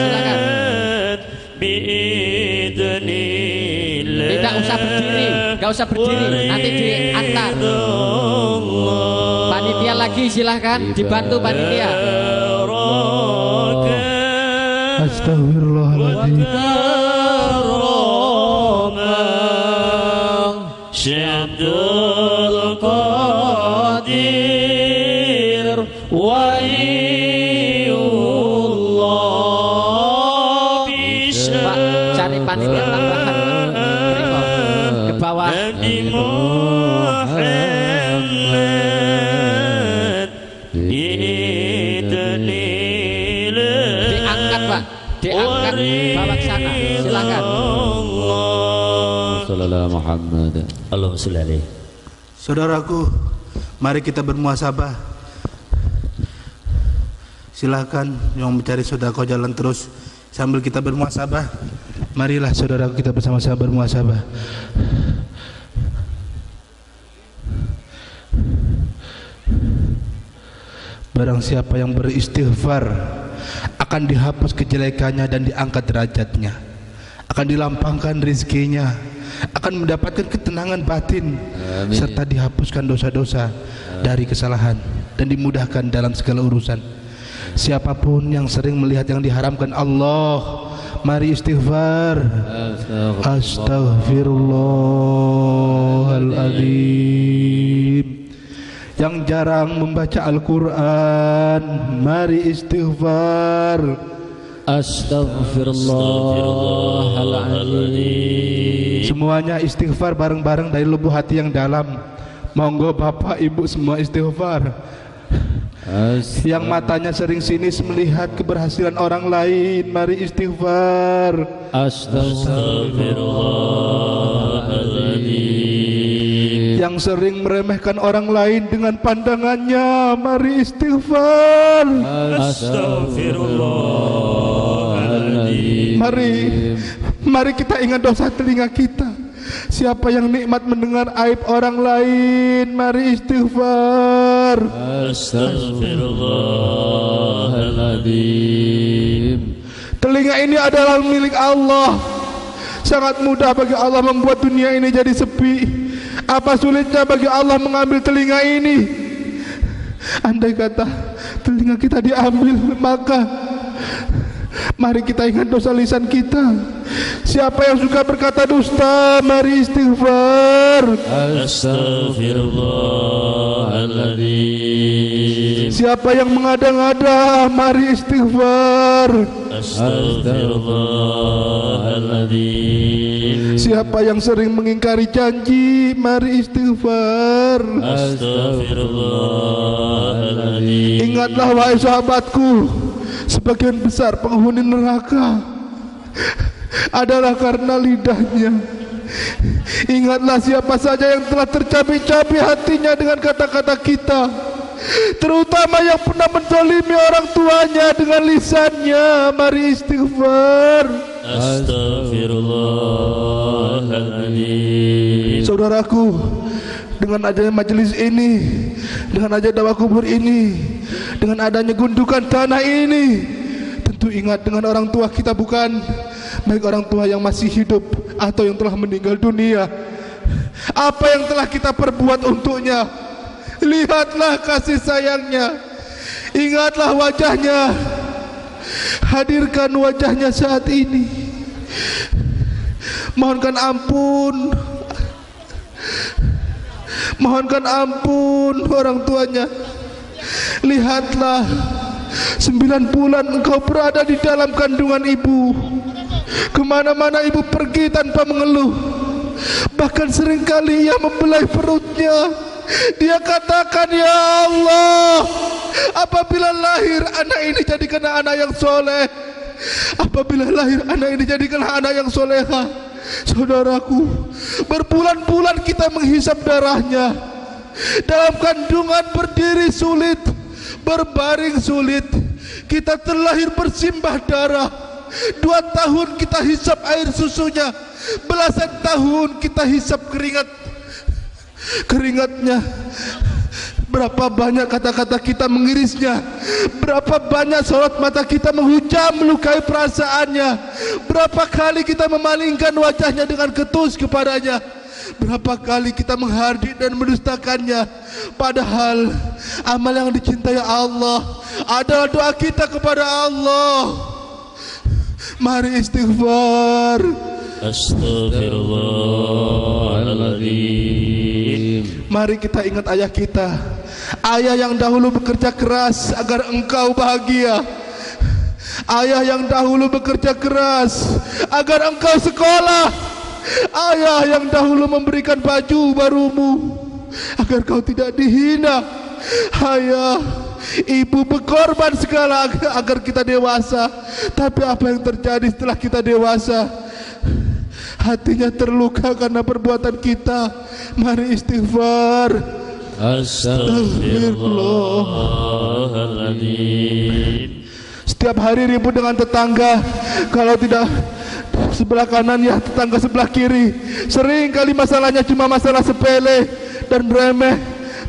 Speaker 3: Tidak usah berdiri, nanti diantar. Panitia lagi silahkan dibantu panitia.
Speaker 6: Astagfirullahaladzim.
Speaker 3: Syabdul Qadir Waliullah. Pak, cari panitia tambahan ke bawah. Diangkat Pak, diangkat bawa ke sana, silakan.
Speaker 2: Sallallahu Muhammad.
Speaker 3: Allahumma sholli alaihi.
Speaker 5: Saudaraku, mari kita bermuhasabah. Silakan yang mencari sedekah jalan terus sambil kita bermuhasabah. Marilah saudaraku kita bersama-sama bermuhasabah. Barang siapa yang beristighfar akan dihapus kejelekannya dan diangkat derajatnya, akan dilampangkan rezekinya, akan mendapatkan ketenangan batin. Amin. Serta dihapuskan dosa-dosa dari kesalahan dan dimudahkan dalam segala urusan. Siapapun yang sering melihat yang diharamkan Allah, mari istighfar. Astaghfirullahaladzim. Yang jarang membaca Al-Quran, mari istighfar.
Speaker 3: Astaghfirullahaladzim.
Speaker 5: Semuanya istighfar bareng-bareng dari lubuk hati yang dalam. Monggo Bapak Ibu semua istighfar. Yang matanya sering sinis melihat keberhasilan orang lain, mari istighfar.
Speaker 3: Astaghfirullahaladzim.
Speaker 5: Yang sering meremehkan orang lain dengan pandangannya, mari istighfar.
Speaker 3: Astaghfirullahaladzim.
Speaker 5: Mari kita ingat dosa telinga kita,
Speaker 6: Siapa yang nikmat mendengar aib orang lain, mari istighfar.
Speaker 2: Astaghfirullahaladzim.
Speaker 6: Telinga ini adalah milik Allah. Sangat mudah bagi Allah membuat dunia ini jadi sepi. Apa sulitnya bagi Allah mengambil telinga ini? Andai kata telinga kita diambil, maka mari kita ingat dosa lisan kita. Siapa yang suka berkata dusta, mari istighfar.
Speaker 2: Astaghfirullahaladzim.
Speaker 6: Siapa yang mengada-ngada, mari istighfar.
Speaker 2: Astaghfirullahaladzim.
Speaker 6: Siapa yang sering mengingkari janji, mari istighfar.
Speaker 2: Astaghfirullahaladzim.
Speaker 6: Ingatlah wahai sahabatku, sebagian besar penghuni neraka adalah karena lidahnya. Ingatlah siapa saja yang telah tercabik-cabik hatinya dengan kata-kata kita, terutama yang pernah menzalimi orang tuanya dengan lisannya. Mari istighfar.
Speaker 2: Astaghfirullahaladzim.
Speaker 6: Saudaraku, dengan adanya majelis ini, dengan adanya dakwah kubur ini, dengan adanya gundukan tanah ini, tentu ingat dengan orang tua kita, bukan baik orang tua yang masih hidup atau yang telah meninggal dunia. Apa yang telah kita perbuat untuknya? Lihatlah kasih sayangnya, ingatlah wajahnya, hadirkan wajahnya saat ini. Mohonkan ampun, mohonkan ampun orang tuanya. Lihatlah, 9 bulan engkau berada di dalam kandungan ibu. Kemana-mana ibu pergi tanpa mengeluh. Bahkan seringkali ia membelai perutnya. Dia katakan, ya Allah, apabila lahir anak ini jadikanlah anak yang soleh. Apabila lahir anak ini jadikanlah anak yang soleha. Saudaraku, berbulan-bulan kita menghisap darahnya. Dalam kandungan berdiri sulit, berbaring sulit. Kita terlahir bersimbah darah. 2 tahun kita hisap air susunya. Belasan tahun kita hisap keringatnya. Berapa banyak kata-kata kita mengirisnya. Berapa banyak sorot mata kita menghujam melukai perasaannya. Berapa kali kita memalingkan wajahnya dengan ketus kepadanya. Berapa kali kita menghardik dan mendustakannya. Padahal amal yang dicintai Allah adalah doa kita kepada Allah. Mari istighfar.
Speaker 2: Astaghfirullahaladzim.
Speaker 6: Mari kita ingat ayah kita, ayah yang dahulu bekerja keras agar engkau bahagia. Ayah yang dahulu bekerja keras agar engkau sekolah. Ayah yang dahulu memberikan baju barumu agar kau tidak dihina. Ayah, ibu berkorban segala agar kita dewasa. Tapi apa yang terjadi setelah kita dewasa? Hatinya terluka karena perbuatan kita. Mari istighfar.
Speaker 2: Astaghfirullahaladzim.
Speaker 6: Setiap hari ribut dengan tetangga. Kalau tidak sebelah kanan, ya tetangga sebelah kiri. Sering kali masalahnya cuma masalah sepele dan remeh,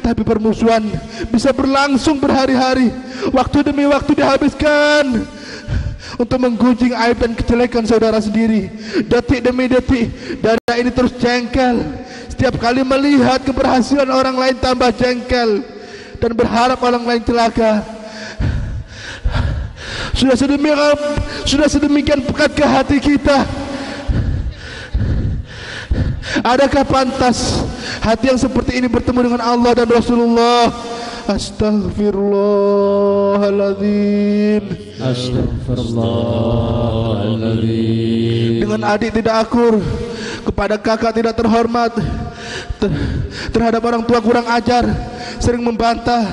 Speaker 6: tapi permusuhan bisa berlangsung berhari-hari. Waktu demi waktu dihabiskan untuk menggunjing aib dan kejelekan saudara sendiri. Detik demi detik dada ini terus jengkel. Setiap kali melihat keberhasilan orang lain tambah jengkel dan berharap orang lain celaka. Sudah sedemikian pekatkah hati kita? Adakah pantas hati yang seperti ini bertemu dengan Allah dan Rasulullah? Astaghfirullahaladzim.
Speaker 2: Astaghfirullahaladzim.
Speaker 6: Dengan adik tidak akur, kepada kakak tidak terhormat, terhadap orang tua kurang ajar, sering membantah,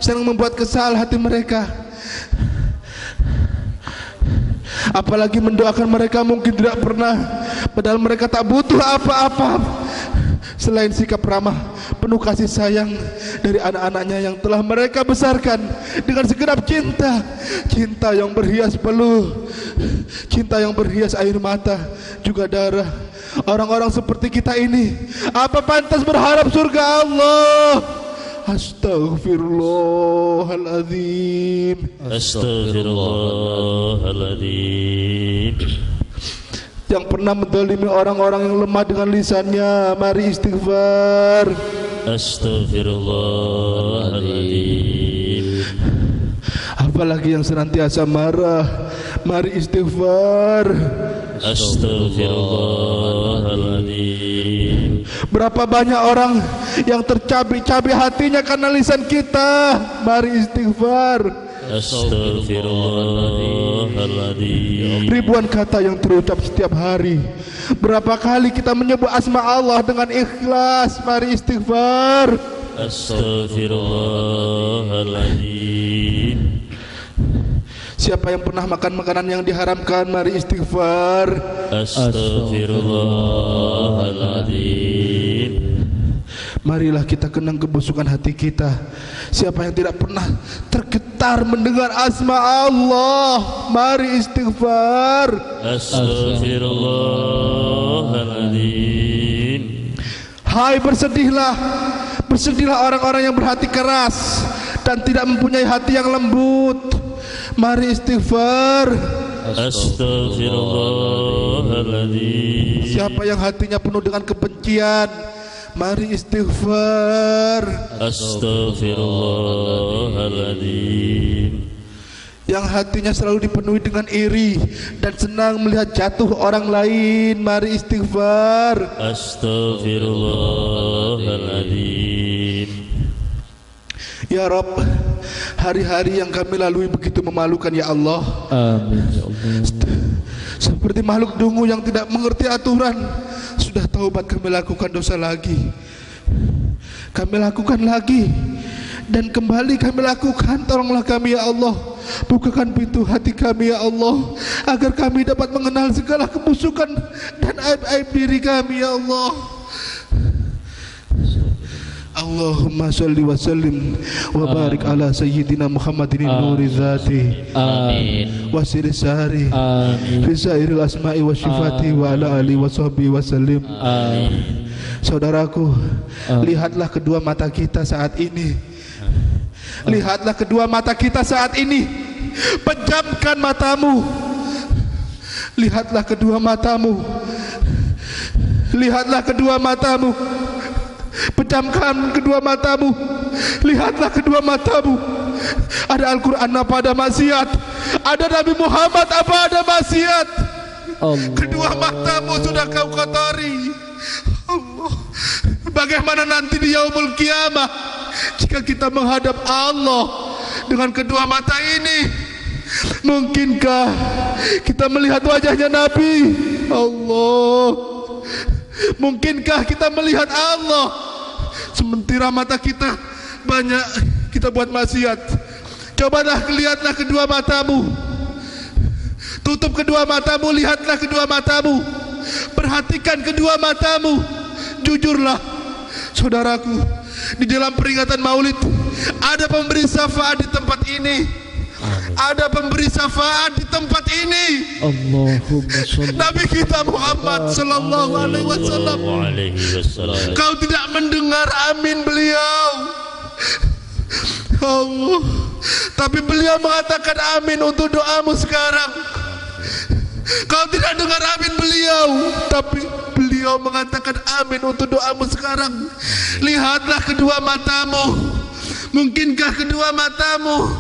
Speaker 6: sering membuat kesal hati mereka. Apalagi mendoakan mereka mungkin tidak pernah, padahal mereka tak butuh apa-apa selain sikap ramah, penuh kasih sayang dari anak-anaknya yang telah mereka besarkan dengan segenap cinta, cinta yang berhias peluh, cinta yang berhias air mata juga darah. Orang-orang seperti kita ini, apa pantas berharap surga Allah? Astaghfirullahaladzim.
Speaker 7: Astaghfirullahaladzim.
Speaker 6: Yang pernah menzalimi orang-orang yang lemah dengan lisannya, mari istighfar.
Speaker 7: Astaghfirullahaladzim.
Speaker 6: Apalagi yang senantiasa marah, mari istighfar.
Speaker 7: Astaghfirullahaladzim.
Speaker 6: Berapa banyak orang yang tercabik-cabik hatinya karena lisan kita, mari istighfar.
Speaker 7: Astaghfirullahaladzim.
Speaker 6: Ribuan kata yang terucap setiap hari. Berapa kali kita menyebut asma Allah dengan ikhlas, mari istighfar.
Speaker 7: Astaghfirullahaladzim.
Speaker 6: Siapa yang pernah makan makanan yang diharamkan, mari istighfar.
Speaker 7: Astaghfirullahaladzim.
Speaker 6: Marilah kita kenang kebusukan hati kita. Siapa yang tidak pernah tergetar mendengar asma Allah, mari istighfar.
Speaker 7: Astaghfirullahaladzim.
Speaker 6: Hai, bersedihlah, bersedihlah orang-orang yang berhati keras dan tidak mempunyai hati yang lembut, mari istighfar.
Speaker 7: Astaghfirullahaladzim.
Speaker 6: Siapa yang hatinya penuh dengan kebencian, mari istighfar.
Speaker 7: Astaghfirullahaladzim.
Speaker 6: Yang hatinya selalu dipenuhi dengan iri dan senang melihat jatuh orang lain, mari istighfar.
Speaker 7: Astaghfirullahaladzim.
Speaker 6: Ya Rabb, hari-hari yang kami lalui begitu memalukan ya Allah.
Speaker 2: Amin ya Allah.
Speaker 6: Seperti makhluk dungu yang tidak mengerti aturan. Sudah taubat kami lakukan dosa lagi, kami lakukan lagi, dan kembali kami lakukan. Tolonglah kami ya Allah, bukakan pintu hati kami ya Allah, agar kami dapat mengenal segala kebusukan dan aib-aib diri kami ya Allah. Allahumma salli wa sallim wa barik ala sayyidina Muhammadin nuri zati
Speaker 2: Amin.
Speaker 6: wa sirri sahari
Speaker 2: Amin.
Speaker 6: fi sairil asma'i wa syifati wa ala alihi wa sahbihi wa sallim.
Speaker 2: Amin.
Speaker 6: Saudaraku, lihatlah kedua mata kita saat ini. Lihatlah kedua mata kita saat ini. Pejamkan matamu. Lihatlah kedua matamu. Lihatlah kedua matamu. Pejamkan kedua matamu. Lihatlah kedua matamu. Ada Al-Quran apa ada maksiat? Ada Nabi Muhammad apa ada maksiat?
Speaker 2: Allah.
Speaker 6: Kedua matamu sudah kau kotori. Allah, bagaimana nanti di yaumul kiamah jika kita menghadap Allah dengan kedua mata ini? Mungkinkah kita melihat wajahnya Nabi? Allah, mungkinkah kita melihat Allah sementara mata kita banyak kita buat maksiat? Cobalah lihatlah kedua matamu. Tutup kedua matamu, lihatlah kedua matamu. Perhatikan kedua matamu. Jujurlah saudaraku, di dalam peringatan Maulid ada pemberi syafaat di tempat ini. Ada pemberi syafaat di tempat ini.
Speaker 2: Allahumma sholli
Speaker 6: Nabi kita Muhammad sallallahu alaihi wasallam. Kau tidak mendengar amin beliau, Allah, tapi beliau mengatakan amin untuk doamu sekarang. Kau tidak dengar amin beliau, tapi beliau mengatakan amin untuk doamu sekarang. Lihatlah kedua matamu. Mungkinkah kedua matamu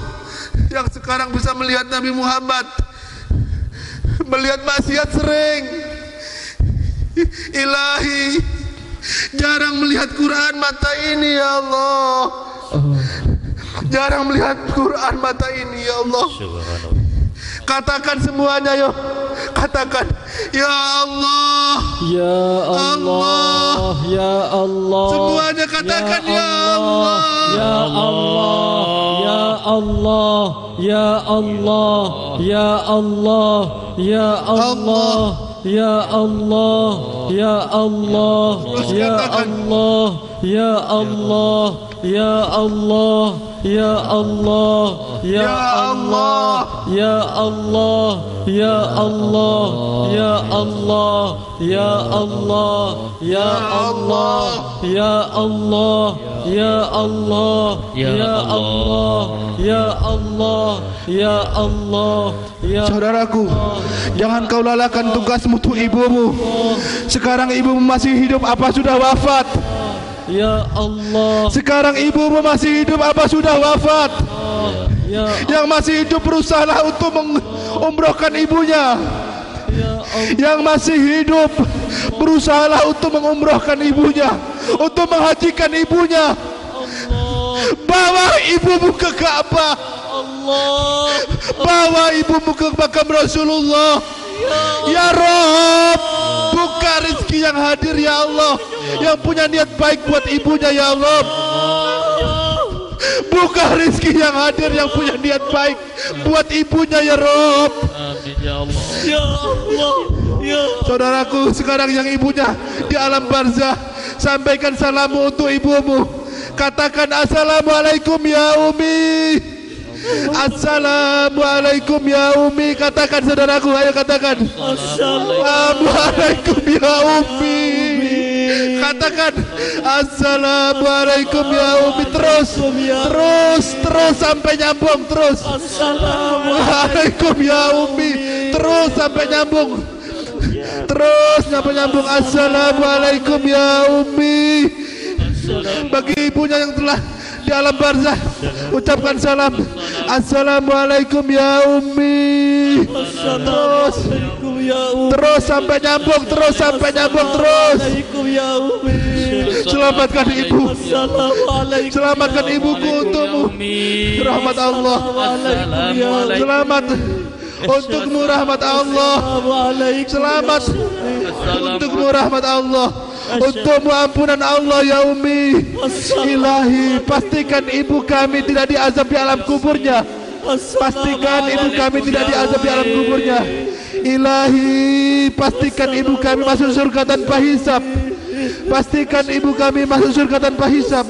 Speaker 6: yang sekarang bisa melihat Nabi Muhammad melihat maksiat sering? Ilahi, jarang melihat Quran mata ini ya Allah. Jarang melihat Quran mata ini ya Allah. Katakan semuanya yo. Katakan ya Allah.
Speaker 2: Ya Allah, ya Allah.
Speaker 6: Semuanya katakan ya Allah.
Speaker 2: Ya Allah, ya Allah, ya Allah, ya Allah, ya Allah,
Speaker 7: ya Allah, ya Allah, ya Allah, ya Allah, ya Allah, ya Allah, ya Allah, ya Allah, ya Allah, ya Allah, ya Allah, ya Allah, ya Allah, ya Allah, ya Allah, ya Allah, ya Allah, ya.
Speaker 6: Saudaraku, jangan kau lalaikan tugasmu untuk ibumu. Sekarang ibumu masih hidup apa sudah wafat?
Speaker 7: Ya Allah.
Speaker 6: Sekarang ibumu masih hidup apa sudah wafat?
Speaker 7: Ya.
Speaker 6: Yang masih hidup berusahalah untuk mengumrohkan ibunya.
Speaker 7: Ya Allah.
Speaker 6: Yang masih hidup berusahalah untuk mengumrohkan ibunya, untuk menghajikan ibunya. Bawa ibumu ke Ka'bah.
Speaker 7: Allah.
Speaker 6: Bawa ibumu ke makam Rasulullah. Ya Rabb, buka rezeki yang hadir ya Allah, yang punya niat baik buat ibunya ya Allah. Buka rezeki yang hadir yang punya niat baik buat ibunya ya Rabb.
Speaker 7: Amin ya Allah. Ya Allah. Ya.
Speaker 6: Saudaraku, sekarang yang ibunya di alam barzah, sampaikan salammu untuk ibumu. Katakan assalamualaikum ya Umi. Assalamualaikum ya Umi. Katakan saudaraku, ayo katakan assalamualaikum ya Umi. Katakan assalamualaikum ya Umi. Terus sampai nyambung. Terus assalamualaikum ya Umi. Terus sampai nyambung. Terus sampai nyambung. Assalamualaikum ya Umi. Bagi ibunya yang telah di alam barzah, ucapkan salam assalamualaikum ya Umi. Terus sampai nyambung. Terus selamatkan ibu. Selamatkan ibuku untukmu rahmat Allah. Selamat untukmu rahmat Allah. Selamat untukmu rahmat Allah. Untukmu ampunan Allah ya Umi. Ilahi, pastikan ibu kami tidak diazab di alam kuburnya. Pastikan ibu kami tidak diazab di alam kuburnya. Ilahi, pastikan ibu kami masuk surga tanpa hisab. Pastikan ibu kami masuk surga tanpa hisab.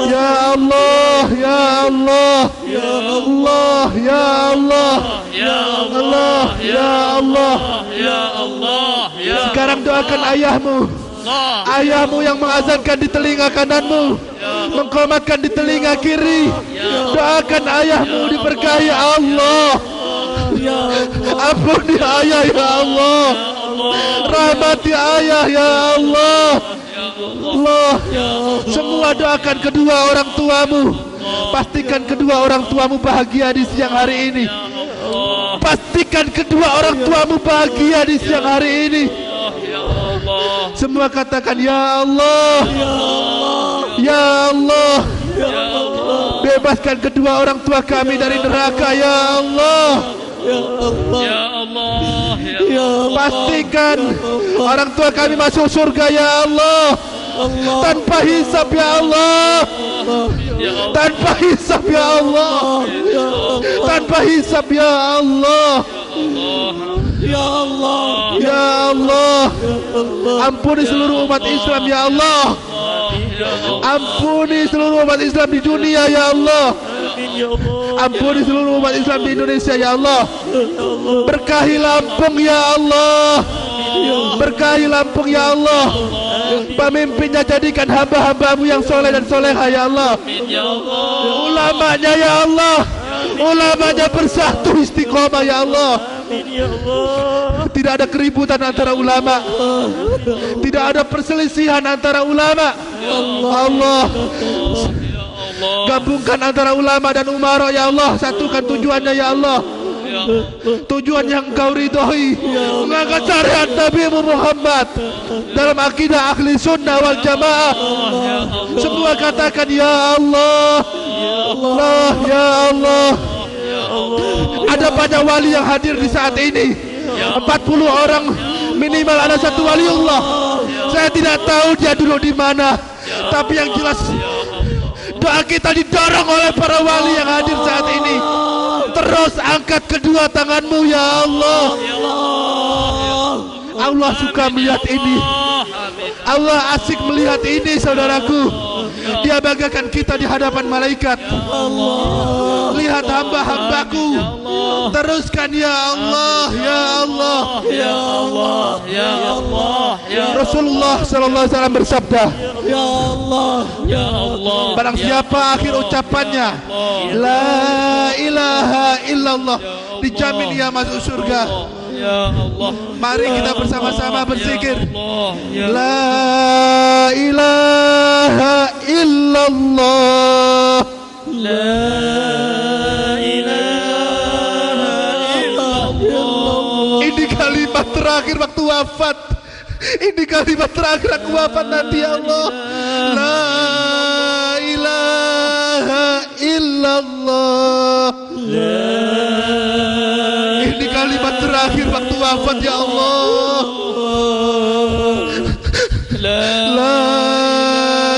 Speaker 6: Ya Allah, ya Allah, ya Allah, ya Allah, ya Allah, ya Allah, ya Allah. Sekarang doakan ayahmu. Ayahmu yang mengazankan di telinga kananmu, mengkomatkan di telinga kiri. Doakan ayahmu diberkahi Allah. Ampuni ayah ya Allah. Rahmati ayah ya Allah. Allah, semua doakan kedua orang tuamu. Pastikan kedua orang tuamu bahagia di siang hari ini. Pastikan kedua orang tuamu bahagia di siang hari ini. Semua katakan ya Allah, ya Allah, bebaskan kedua orang tua kami dari neraka ya Allah.
Speaker 7: Ya Allah.
Speaker 6: Pastikan orang tua kami masuk surga ya Allah, tanpa hisab ya Allah. Tanpa hisab ya Allah. Tanpa hisab ya Allah. Ya Allah, ya Allah, ampuni seluruh umat Islam ya Allah. Ampuni seluruh umat Islam di dunia ya Allah. Ampuni seluruh umat Islam di Indonesia ya Allah. Berkahi Lampung ya Allah. Berkahi Lampung ya Allah. Pemimpinnya jadikan hamba-hambamu yang soleh dan soleha ya Allah. Ulamanya ya Allah. Ulamanya bersatu istiqomah ya Allah. Tidak ada keributan antara ulama. Tidak ada perselisihan antara ulama. Allah, gabungkan antara ulama dan umara ya Allah. Satukan tujuannya ya Allah. Tujuan yang kau ridhoi, mengangkat syariat Nabi Muhammad dalam akidah ahli sunnah wal jamaah. Semua katakan ya Allah. Allah, ya Allah. Ada banyak wali yang hadir di saat ini. 40 orang minimal ada satu waliullah. Saya tidak tahu dia dulu di mana, tapi yang jelas doa kita didorong oleh para wali yang hadir saat ini. Terus angkat kedua tanganmu ya Allah. Allah suka melihat ini. Allah asik melihat ini, saudaraku. Dia bagaikan kita di hadapan malaikat. Lihat hamba-hambaku. Teruskan ya Allah, ya Allah,
Speaker 7: Ya Allah, Ya Allah, Ya
Speaker 6: Rasulullah sallallahu alaihi wasallam bersabda,
Speaker 7: Ya Allah, Ya Allah.
Speaker 6: barang siapa akhir ucapannya la ilaha illallah, dijamin ia masuk surga.
Speaker 7: Ya Allah.
Speaker 6: Mari kita bersama-sama berzikir.
Speaker 7: Ya
Speaker 6: La ilaha illallah.
Speaker 7: La ilaha illallah.
Speaker 6: Ini kalimat terakhir waktu wafat. Ini kalimat terakhir aku wafat nanti ya Allah. La ilaha illallah. Ini kalimat terakhir waktu wafat ya Allah. La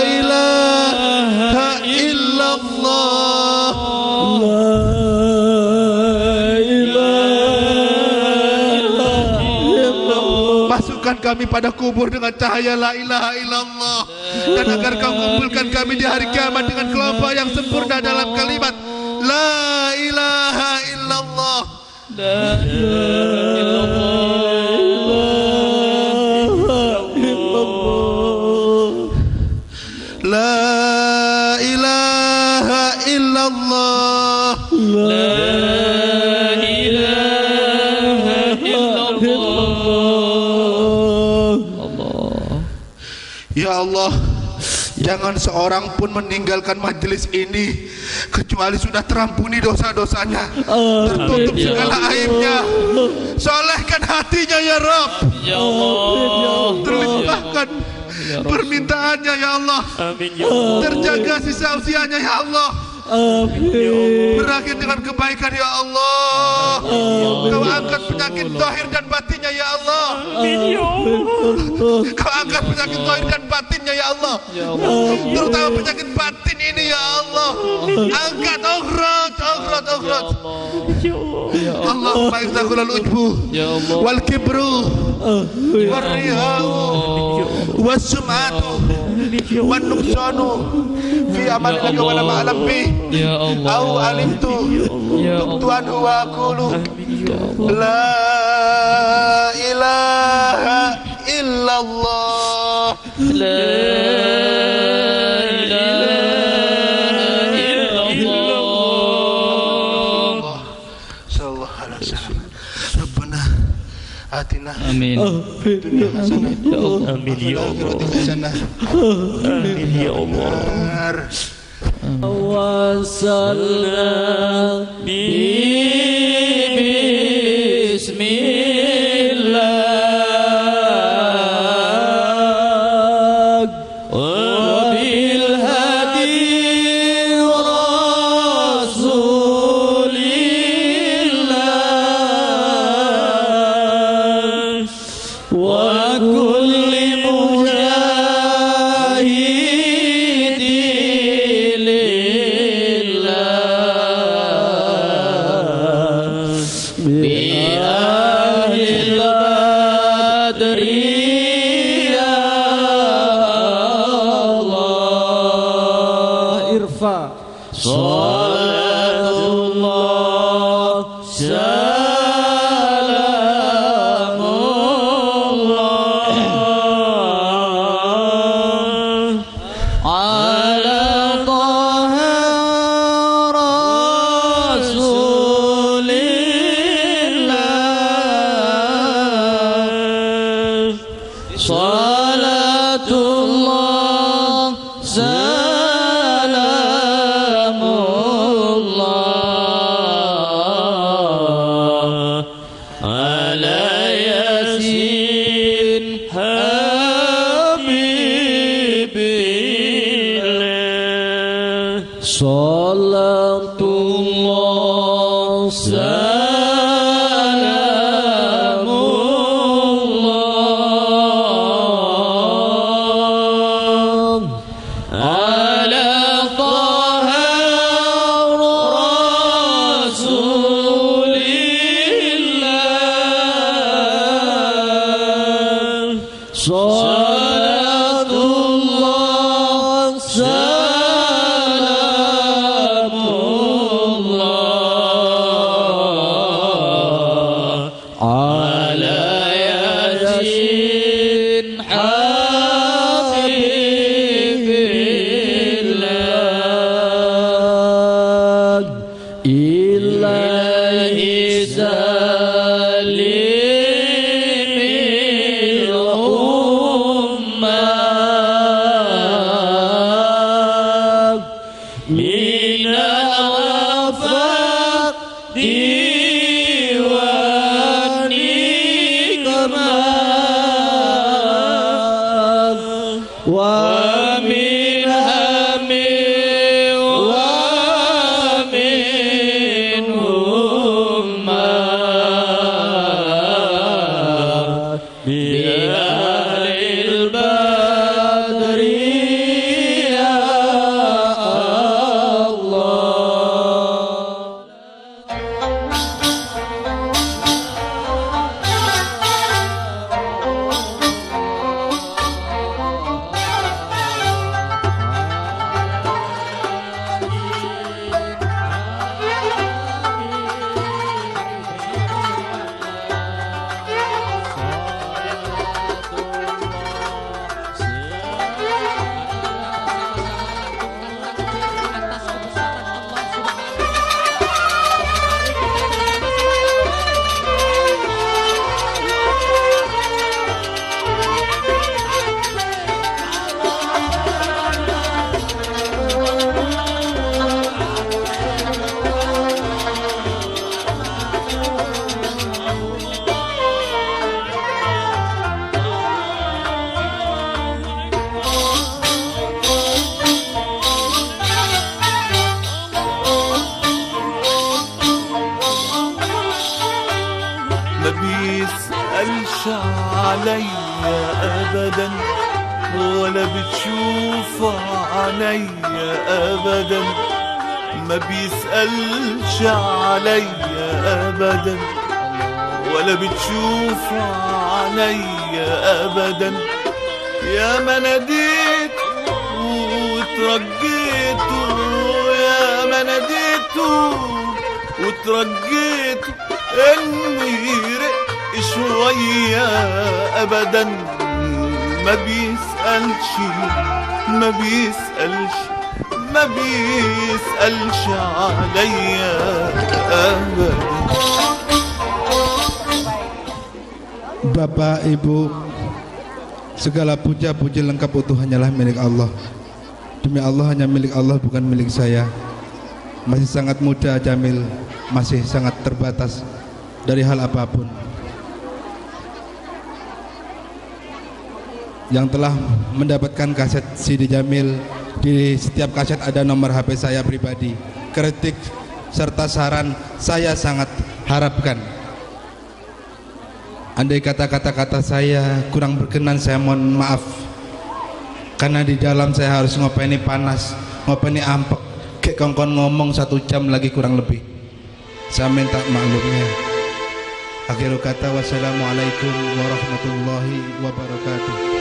Speaker 6: ilaha illallah. Masukkan kami pada kubur dengan cahaya la ilaha illallah, dan agar kau kumpulkan kami di hari kiamat dengan kelompok yang sempurna dalam kalimat la ilaha illallah.
Speaker 7: La ilaha illallah.
Speaker 6: La ilaha illallah.
Speaker 7: La ilaha illallah.
Speaker 6: Ya Allah, jangan seorang pun meninggalkan majelis ini kecuali sudah terampuni dosa-dosanya, tertutup segala aibnya. Solehkan hatinya ya Rabb.
Speaker 7: Ya Allah.
Speaker 6: Terlimpahkan permintaannya ya Allah.
Speaker 7: Amin ya Allah.
Speaker 6: Terjaga sisa usianya ya Allah. Berakhir dengan kebaikan ya Allah. Kau angkat penyakit zahir dan batinnya ya Allah. Kau angkat penyakit zahir dan batinnya ya Allah. Terutama penyakit batin ini ya Allah. Angkat ukhrat. Allahumma ikhzaqul ujbu wal kibru wal riyau was sum'atu wan nuqsanu fi amalika wa lam a'lam bi
Speaker 7: Ya Allah.
Speaker 6: au alimtu tubtuan wa aqulu la ilaha illallah.
Speaker 7: La ilaha illallah.
Speaker 6: Sallallahu alaihi wasallam. Rabbana atina
Speaker 7: Amin.
Speaker 6: dunya hasanah
Speaker 7: Ya Allah. Amin ya Allah.
Speaker 6: hasanah
Speaker 7: Amin ya Allah. Wasalna bismillah wa bil hadi rasulillah wa kulli mujahidin lillah bi ahlil badri ya Allah irfa salatullah salamullah ala taha rasulillah salatullah salamullah ala yasin habibillah salatullah salamullah ala taha rasulillah إليه سلم الأمة من الآفات والنقمات ومن هم ومن همة بأهل البدر يا الله.
Speaker 8: ما بيسألش عليا أبدا ولا بتشوف عينيا أبدا ما بيسألش عليا أبدا ولا بتشوف عينيا أبدا يا ما ناديت وترجيت يا ما ناديت وترجيت انه يرق شوية ابدا ما بيسألش ما بيسألش ما بيسألش عليا ابدا.
Speaker 5: Bapak, Ibu, segala puja-puji lengkap utuh hanyalah milik Allah. Demi Allah, hanya milik Allah, bukan milik saya. Masih sangat muda Jamil, masih sangat terbatas dari hal apapun. Yang telah mendapatkan kaset CD Jamil, di setiap kaset ada nomor HP saya pribadi. Kritik serta saran saya sangat harapkan. Andai kata-kata saya kurang berkenan, saya mohon maaf. Karena di dalam saya harus ngopeni panas, ngopeni ampek, kayak kongkon ngomong 1 jam lagi kurang lebih. Saya minta maklumnya. Akhirul kata, wassalamualaikum warahmatullahi wabarakatuh.